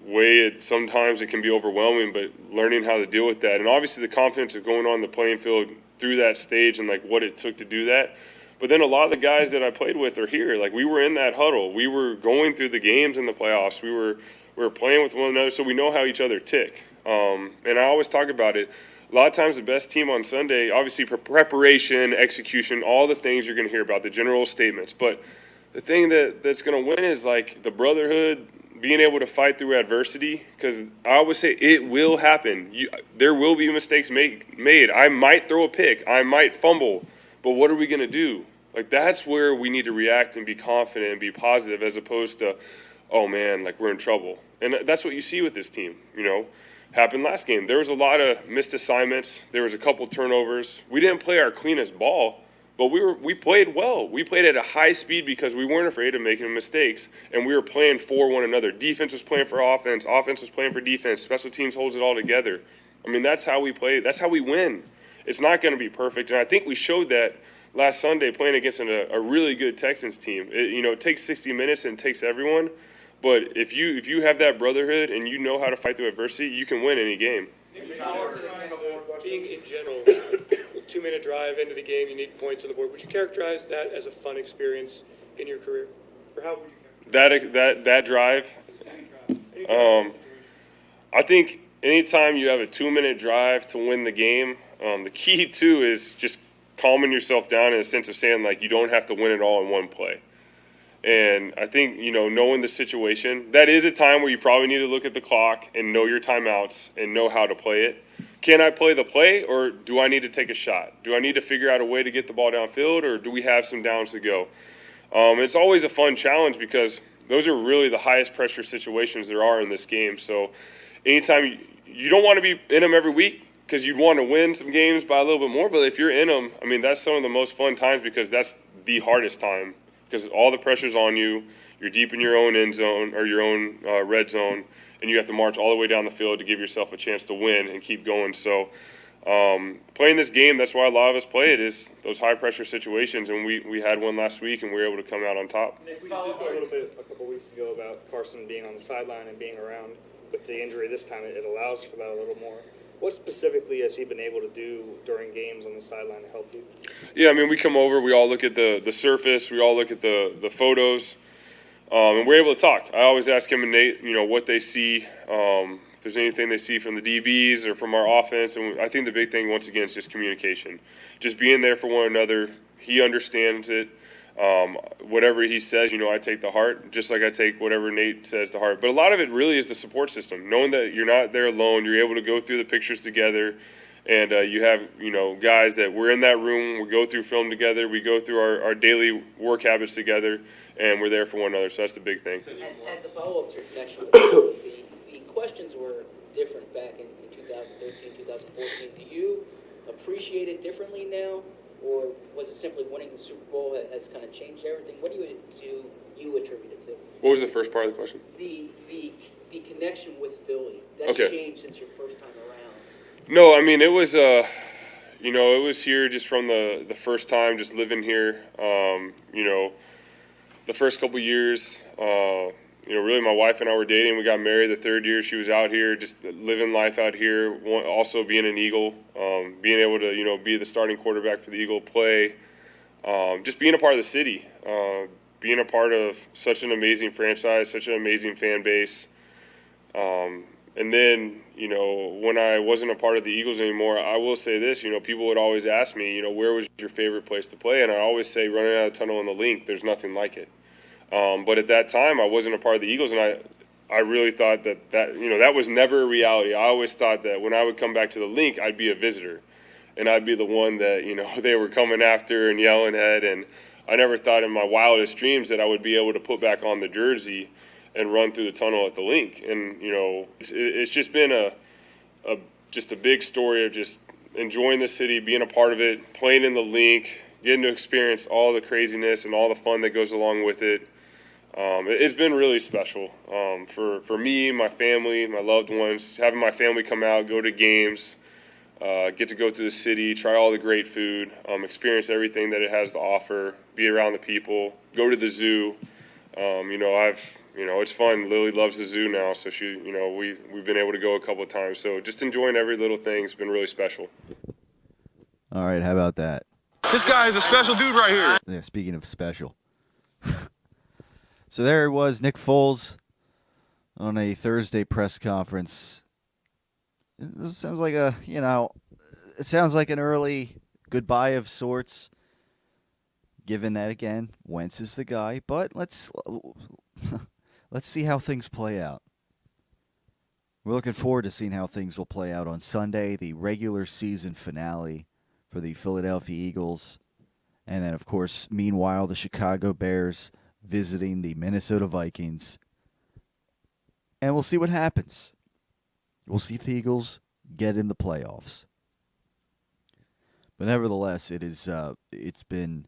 way sometimes it can be overwhelming, but learning how to deal with that. And obviously the confidence of going on the playing field through that stage and like what it took to do that. But then a lot of the guys that I played with are here. Like we were in that huddle. We were going through the games in the playoffs. We were playing with one another, so we know how each other tick. And I always talk about it. A lot of times the best team on Sunday, obviously preparation, execution, all the things you're going to hear about, the general statements. But the thing that's going to win is like the brotherhood, being able to fight through adversity. Because I always say it will happen. There will be mistakes made. I might throw a pick. I might fumble. But what are we going to do? Like that's where we need to react and be confident and be positive as opposed to, oh man, like we're in trouble. And that's what you see with this team, Happened last game. There was a lot of missed assignments. There was a couple turnovers. We didn't play our cleanest ball, but we played well. We played at a high speed because we weren't afraid of making mistakes, and we were playing for one another. Defense was playing for offense. Offense was playing for defense. Special teams holds it all together. I mean, that's how we play. That's how we win. It's not going to be perfect, and I think we showed that last Sunday playing against a really good Texans team. It takes 60 minutes and it takes everyone. But if you have that brotherhood and you know how to fight through adversity, you can win any game. Being in general, 2-minute drive into the game, you need points on the board. Would you characterize that as a fun experience in your career? Or how would you that drive? I think anytime you have a 2-minute drive to win the game, the key too is just calming yourself down in a sense of saying like you don't have to win it all in one play. And I think, knowing the situation, that is a time where you probably need to look at the clock and know your timeouts and know how to play it. Can I play the play or do I need to take a shot? Do I need to figure out a way to get the ball downfield or do we have some downs to go? It's always a fun challenge because those are really the highest pressure situations there are in this game. So anytime you don't want to be in them every week because you'd want to win some games by a little bit more. But if you're in them, I mean, that's some of the most fun times because that's the hardest time. Because all the pressure's on you, you're deep in your own end zone or your own red zone, and you have to march all the way down the field to give yourself a chance to win and keep going. So playing this game, that's why a lot of us play it, is those high-pressure situations, and we had one last week, and we were able to come out on top. We talked a little bit a couple weeks ago about Carson being on the sideline and being around. With the injury this time, it allows for that a little more. What specifically has he been able to do during games on the sideline to help you? Yeah, I mean, we come over, we all look at the surface, we all look at the photos, and we're able to talk. I always ask him and Nate, what they see, if there's anything they see from the DBs or from our offense. And I think the big thing, once again, is just communication. Just being there for one another. He understands it. Whatever he says, I take to heart, just like I take whatever Nate says to heart. But a lot of it really is the support system, knowing that you're not there alone. You're able to go through the pictures together, and you have, guys that we're in that room. We go through film together. We go through our daily work habits together, and we're there for one another. So that's the big thing. As a follow-up to your connection with the questions were different back in 2013, 2014. Do you appreciate it differently now? Or was it simply winning the Super Bowl has kind of changed everything? What do you attribute it to? What was the first part of the question? The connection with Philly. That's changed since your first time around. No, I mean, it was, it was here just from the first time, just living here. The first couple years, really my wife and I were dating. We got married the third year. She was out here, just living life out here, also being an Eagle, being able to, be the starting quarterback for the Eagle, play, just being a part of the city, being a part of such an amazing franchise, such an amazing fan base. And then, when I wasn't a part of the Eagles anymore, I will say this, people would always ask me, where was your favorite place to play? And I always say running out of the tunnel in the Link, there's nothing like it. But at that time, I wasn't a part of the Eagles, and I really thought that was never a reality. I always thought that when I would come back to the Link, I'd be a visitor, and I'd be the one that, they were coming after and yelling at, and I never thought in my wildest dreams that I would be able to put back on the jersey and run through the tunnel at the Link. And, it's just been a big story of just enjoying the city, being a part of it, playing in the Link, getting to experience all the craziness and all the fun that goes along with it. It's been really special for me, my family, my loved ones, having my family come out, go to games, get to go through the city, try all the great food, experience everything that it has to offer, be around the people, go to the zoo. It's fun. Lily loves the zoo now, so we've been able to go a couple of times. So just enjoying every little thing has been really special. All right, how about that? This guy is a special dude right here. Yeah, speaking of special. So there it was, Nick Foles on a Thursday press conference. It sounds like an early goodbye of sorts. Given that, again, Wentz is the guy, but let's see how things play out. We're looking forward to seeing how things will play out on Sunday, the regular season finale for the Philadelphia Eagles. And then, of course, meanwhile, the Chicago Bears visiting the Minnesota Vikings. And we'll see what happens. We'll see if the Eagles get in the playoffs. But nevertheless, it's been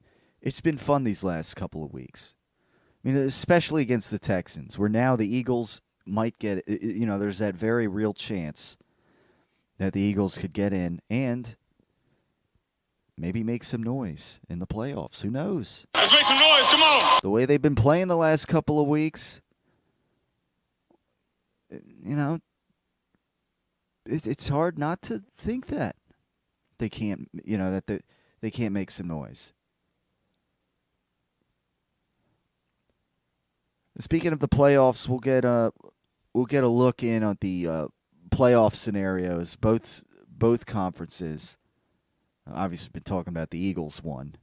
fun these last couple of weeks. I mean, especially against the Texans, where now the Eagles might get, there's that very real chance that the Eagles could get in and maybe make some noise in the playoffs. Who knows? Let's make some noise. Come on. The way they've been playing the last couple of weeks, it's hard not to think that they can't, they can't make some noise. Speaking of the playoffs, we'll get a look in on the playoff scenarios. Both conferences. Obviously, we've been talking about the Eagles one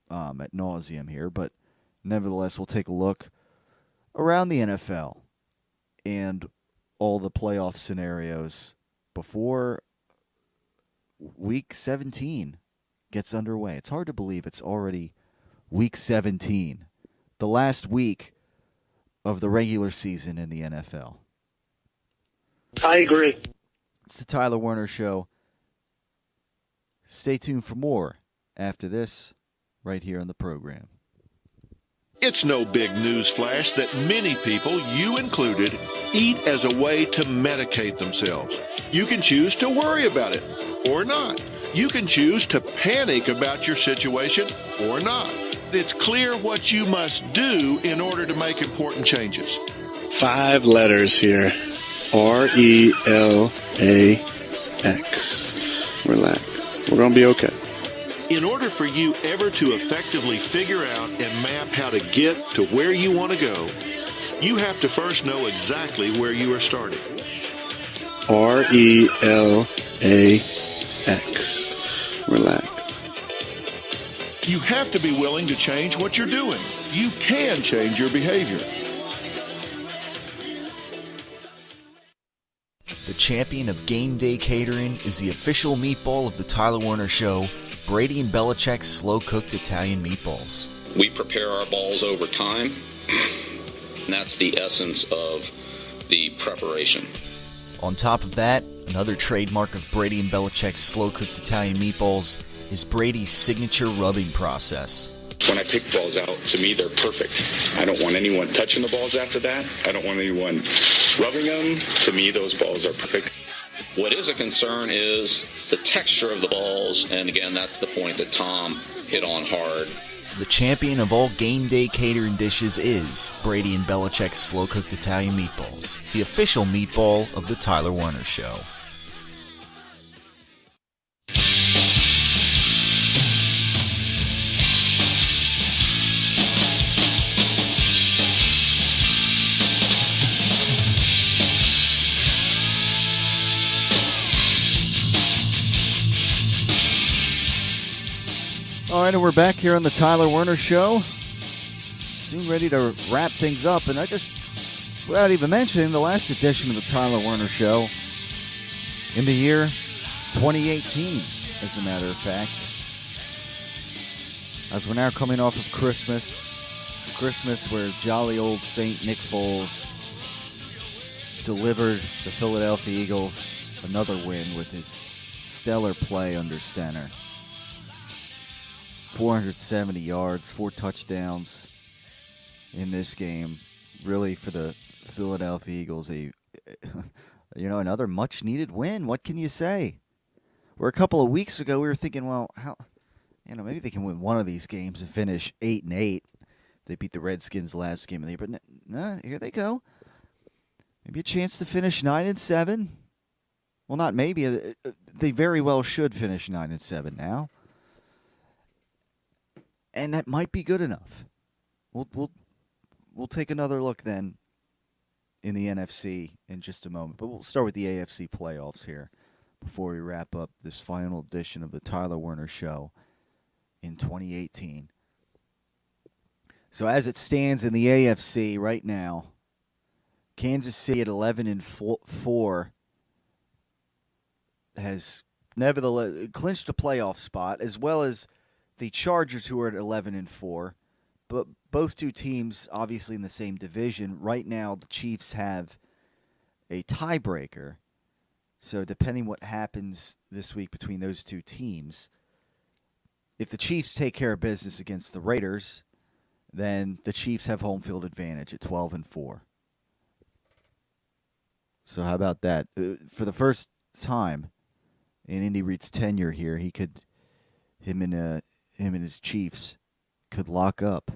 ad nauseum here, but nevertheless, we'll take a look around the NFL and all the playoff scenarios before Week 17 gets underway. It's hard to believe it's already Week 17, the last week of the regular season in the NFL. I agree. It's the Tyler Werner Show. Stay tuned for more after this, right here on the program. It's no big news flash that many people, you included, eat as a way to medicate themselves. You can choose to worry about it or not. You can choose to panic about your situation or not. It's clear what you must do in order to make important changes. 5 letters here. RELAX. Relax. We're going to be okay. In order for you ever to effectively figure out and map how to get to where you want to go, you have to first know exactly where you are starting. RELAX. Relax. You have to be willing to change what you're doing. You can change your behavior. The champion of game day catering is the official meatball of the Tyler Werner Show, Brady and Belichick's slow-cooked Italian meatballs. We prepare our balls over time, and that's the essence of the preparation. On top of that, another trademark of Brady and Belichick's slow-cooked Italian meatballs is Brady's signature rubbing process. When I pick balls out, to me, they're perfect. I don't want anyone touching the balls after that. I don't want anyone rubbing them. To me, those balls are perfect. What is a concern is the texture of the balls, and again, that's the point that Tom hit on hard. The champion of all game day catering dishes is Brady and Belichick's slow-cooked Italian meatballs, the official meatball of the Tyler Werner Show. All right, and we're back here on the Tyler Werner Show. Soon ready to wrap things up. And without even mentioning, the last edition of the Tyler Werner Show in the year 2018, as a matter of fact. As we're now coming off of Christmas where jolly old Saint Nick Foles delivered the Philadelphia Eagles another win with his stellar play under center. 470 yards, 4 touchdowns in this game. Really, for the Philadelphia Eagles, another much-needed win. What can you say? Where a couple of weeks ago we were thinking, well, maybe they can win one of these games and finish 8-8. They beat the Redskins last game of the year, but no, here they go. Maybe a chance to finish 9-7. Well, not maybe. They very well should finish 9-7 now, and that might be good enough. We'll take another look then in the NFC in just a moment, but we'll start with the AFC playoffs here before we wrap up this final edition of the Tyler Werner Show in 2018. So as it stands in the AFC right now, Kansas City at 11-4 has nevertheless clinched a playoff spot, as well as the Chargers, who are at 11-4. But both two teams, obviously in the same division. Right now, the Chiefs have a tiebreaker. So depending what happens this week between those two teams, if the Chiefs take care of business against the Raiders, then the Chiefs have home field advantage at 12-4. So how about that? For the first time in Andy Reid's tenure here, him and his Chiefs could lock up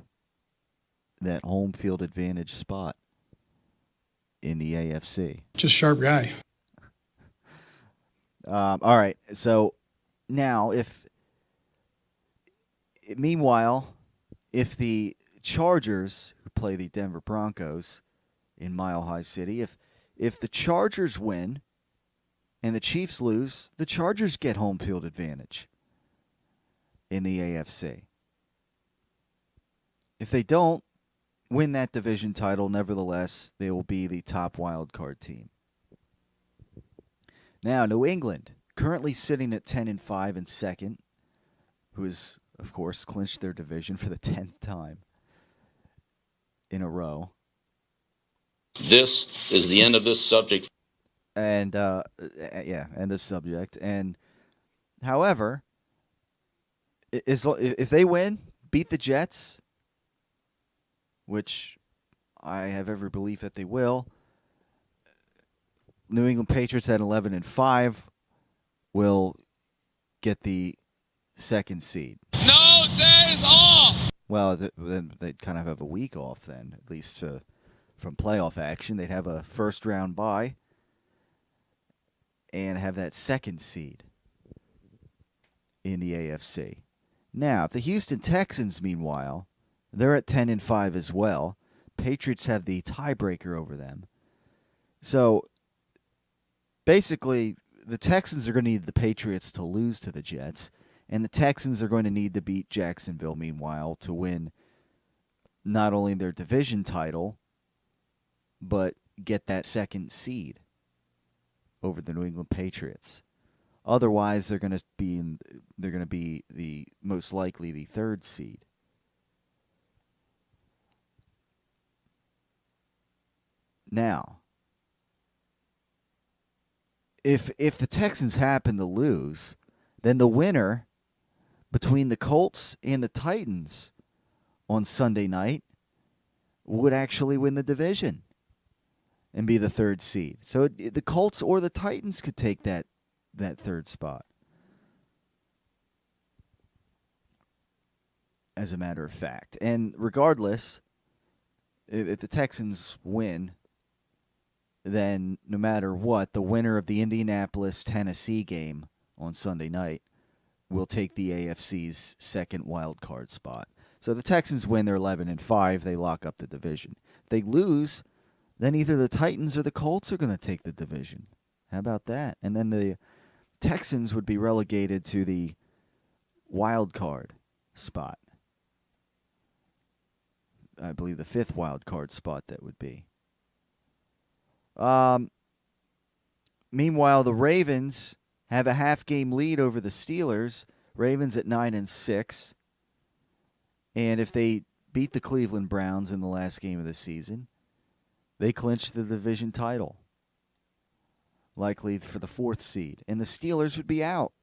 that home field advantage spot in the AFC. Just sharp guy. All right. So now, meanwhile, if the Chargers, who play the Denver Broncos in Mile High City, if the Chargers win and the Chiefs lose, the Chargers get home field advantage in the AFC. If they don't win that division title, nevertheless, they will be the top wild card team. Now, New England, currently sitting at 10-5 in second, who has, of course, clinched their division for the 10th time in a row. This is the end of this subject. And, end of subject. And, however, if they win, beat the Jets, which I have every belief that they will, New England Patriots at 11-5 will get the second seed. No days off. Well, then they'd kind of have a week off then, at least from playoff action. They'd have a first-round bye and have that second seed in the AFC. Now, if the Houston Texans, meanwhile, they're at 10-5 as well. Patriots have the tiebreaker over them. So, basically, the Texans are going to need the Patriots to lose to the Jets, and the Texans are going to need to beat Jacksonville, meanwhile, to win not only their division title, but get that second seed over the New England Patriots. Otherwise, they're going to be the most likely the third seed. Now, if the Texans happen to lose, then the winner between the Colts and the Titans on Sunday night would actually win the division and be the third seed. So the Colts or the Titans could take that third spot. As a matter of fact. And regardless, if the Texans win, then no matter what, the winner of the Indianapolis-Tennessee game on Sunday night will take the AFC's second wild card spot. So the Texans win, they're 11-5, they lock up the division. If they lose, then either the Titans or the Colts are going to take the division. How about that? And then the Texans would be relegated to the wild card spot. I believe the fifth wild card spot that would be. Meanwhile, the Ravens have a half-game lead over the Steelers. Ravens at 9-6. And if they beat the Cleveland Browns in the last game of the season, they clinch the division title, likely for the fourth seed. And the Steelers would be out.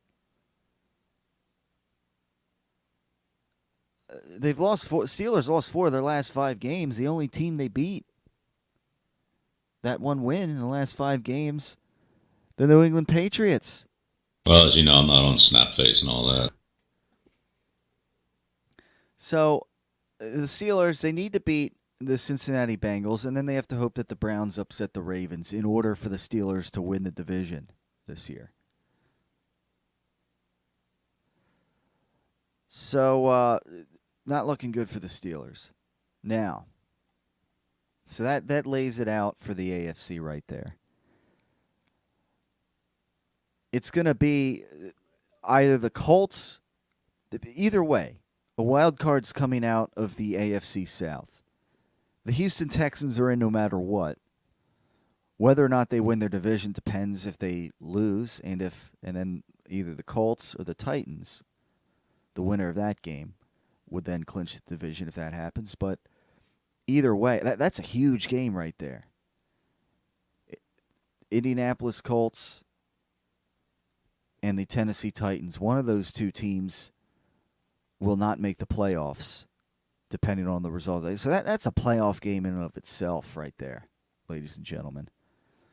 they've lost four. Steelers lost 4 of their last 5 games. The only team they beat, that one win in the last 5 games, the New England Patriots. Well, as you know, I'm not on Snapface and all that. So the Steelers, they need to beat the Cincinnati Bengals, and then they have to hope that the Browns upset the Ravens in order for the Steelers to win the division this year. So, not looking good for the Steelers. Now, so that lays it out for the AFC right there. It's going to be either the Colts, either way, a wild card's coming out of the AFC South. The Houston Texans are in no matter what. Whether or not they win their division depends if they lose, and then either the Colts or the Titans, the winner of that game, would then clinch the division if that happens. But either way, that's a huge game right there. Indianapolis Colts and the Tennessee Titans. One of those two teams will not make the playoffs, depending on the result. So that's a playoff game in and of itself right there, ladies and gentlemen.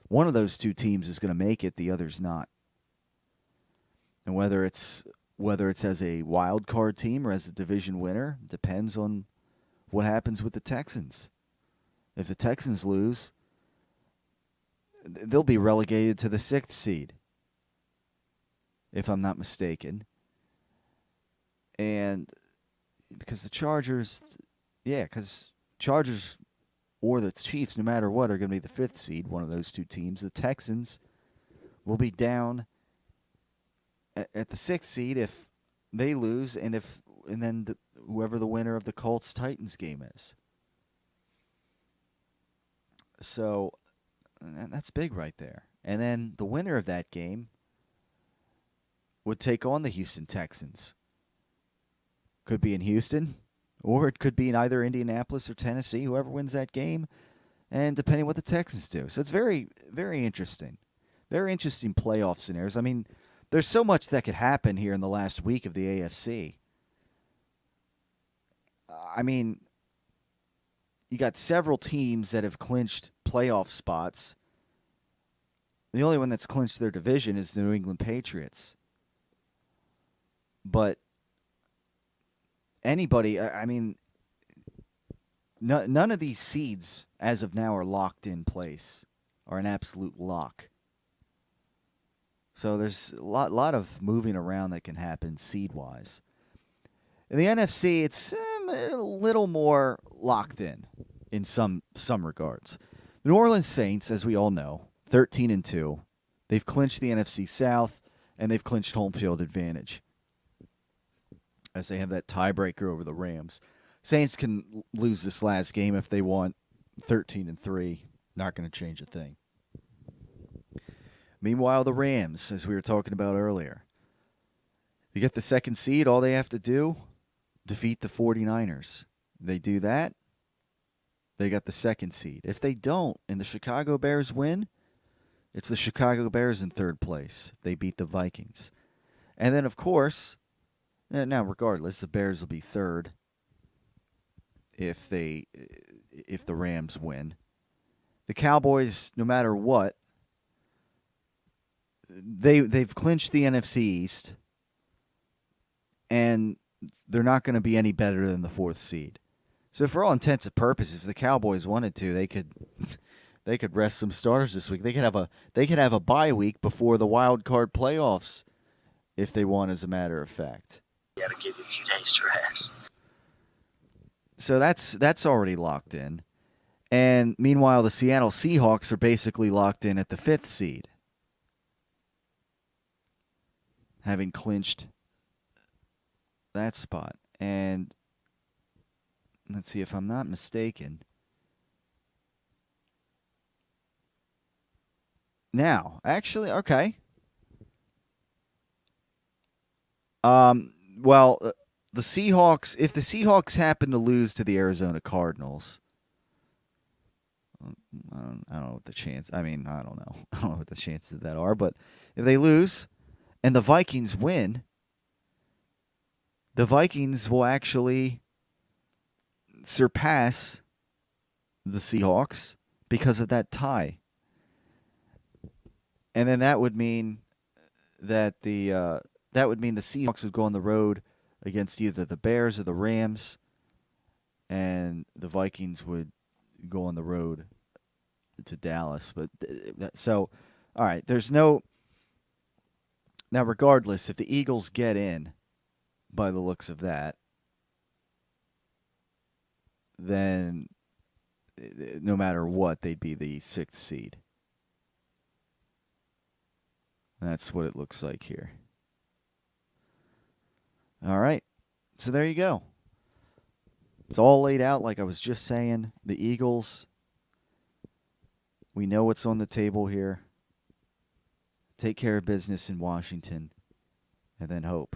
One of those two teams is going to make it, the other's not. And whether it's as a wild card team or as a division winner depends on what happens with the Texans. If the Texans lose, they'll be relegated to the 6th seed, if I'm not mistaken. And because the Chargers or the Chiefs, no matter what, are going to be the 5th seed, one of those two teams. The Texans will be down at the 6th seed if they lose, and then whoever the winner of the Colts-Titans game is. So that's big right there. And then the winner of that game would take on the Houston Texans. Could be in Houston, or it could be in either Indianapolis or Tennessee, whoever wins that game, and depending what the Texans do. So it's very, very interesting. Very interesting playoff scenarios. I mean, there's so much that could happen here in the last week of the AFC. I mean, you got several teams that have clinched playoff spots. The only one that's clinched their division is the New England Patriots. But anybody, I mean, none of these seeds as of now are locked in place, are an absolute lock. So there's a lot of moving around that can happen seed-wise. In the NFC, it's a little more locked in some regards. The New Orleans Saints, as we all know, 13-2. They've clinched the NFC South, and they've clinched home field advantage, as they have that tiebreaker over the Rams. Saints can lose this last game if they want. 13-3, not going to change a thing. Meanwhile, the Rams, as we were talking about earlier, to get the 2nd seed, all they have to do, defeat the 49ers. They do that, they got the 2nd seed. If they don't, and the Chicago Bears win, it's the Chicago Bears in 3rd place. They beat the Vikings. And then, of course, now regardless, the Bears will be 3rd if the Rams win. The Cowboys, no matter what, they've clinched the NFC East, and they're not going to be any better than the 4th seed. So for all intents and purposes, if the Cowboys wanted to, they could rest some starters this week. They could have a bye week before the wild card playoffs if they want, as a matter of fact. You got to give you a few days to rest. So that's already locked in. And meanwhile, the Seattle Seahawks are basically locked in at the 5th seed, having clinched that spot. And let's see, if I'm not mistaken, now, actually, okay. Well, the Seahawks, if the Seahawks happen to lose to the Arizona Cardinals, I don't know what the chance. I mean, I don't know. I don't know what the chances of that are. But if they lose and the Vikings win, the Vikings will actually surpass the Seahawks because of that tie. And then that would mean that the Seahawks would go on the road against either the Bears or the Rams, and the Vikings would go on the road to Dallas. But so, all right, there's no. Now, regardless, if the Eagles get in, by the looks of that, then no matter what, they'd be the 6th seed. That's what it looks like here. All right. So there you go. It's all laid out like I was just saying. The Eagles, we know what's on the table here. Take care of business in Washington, and then hope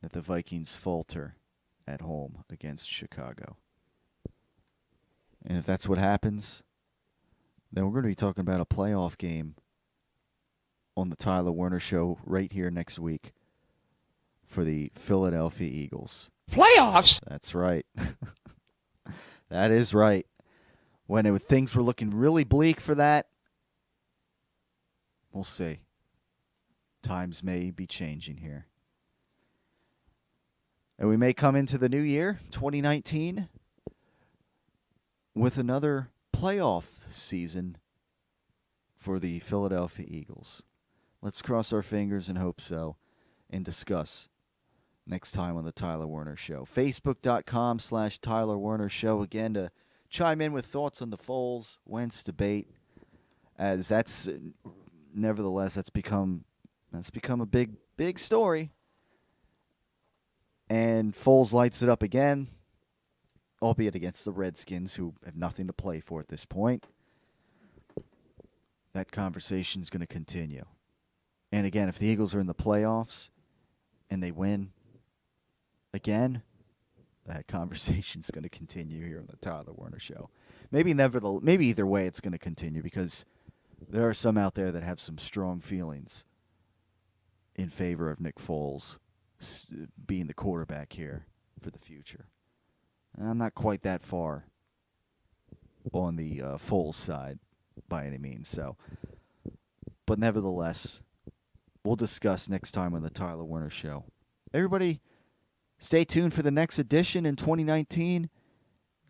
that the Vikings falter at home against Chicago. And if that's what happens, then we're going to be talking about a playoff game on the Tyler Werner Show right here next week for the Philadelphia Eagles. Playoffs? That's right. That is right. When things were looking really bleak for that, we'll see. Times may be changing here. And we may come into the new year, 2019, with another playoff season for the Philadelphia Eagles. Let's cross our fingers and hope so, and discuss next time on the Tyler Werner Show. Facebook.com/Tyler Werner Show. Again, to chime in with thoughts on the Foles-Wentz debate, as that's nevertheless that's become a big story. And Foles lights it up again, albeit against the Redskins, who have nothing to play for at this point. That conversation is going to continue. And again, if the Eagles are in the playoffs and they win again, that conversation is going to continue here on the Tyler Werner Show. Maybe either way it's going to continue, because there are some out there that have some strong feelings in favor of Nick Foles being the quarterback here for the future. And I'm not quite that far on the Foles side by any means. So, but nevertheless, we'll discuss next time on the Tyler Werner Show. Everybody, stay tuned for the next edition in 2019.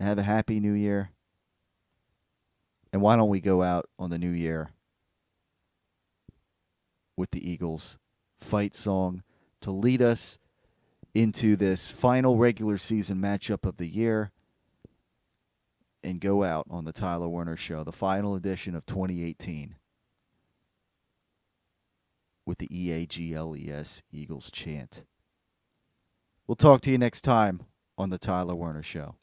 Have a happy new year. And why don't we go out on the new year with the Eagles fight song to lead us into this final regular season matchup of the year, and go out on the Tyler Werner Show, the final edition of 2018, with the EAGLES Eagles chant. We'll talk to you next time on the Tyler Werner Show.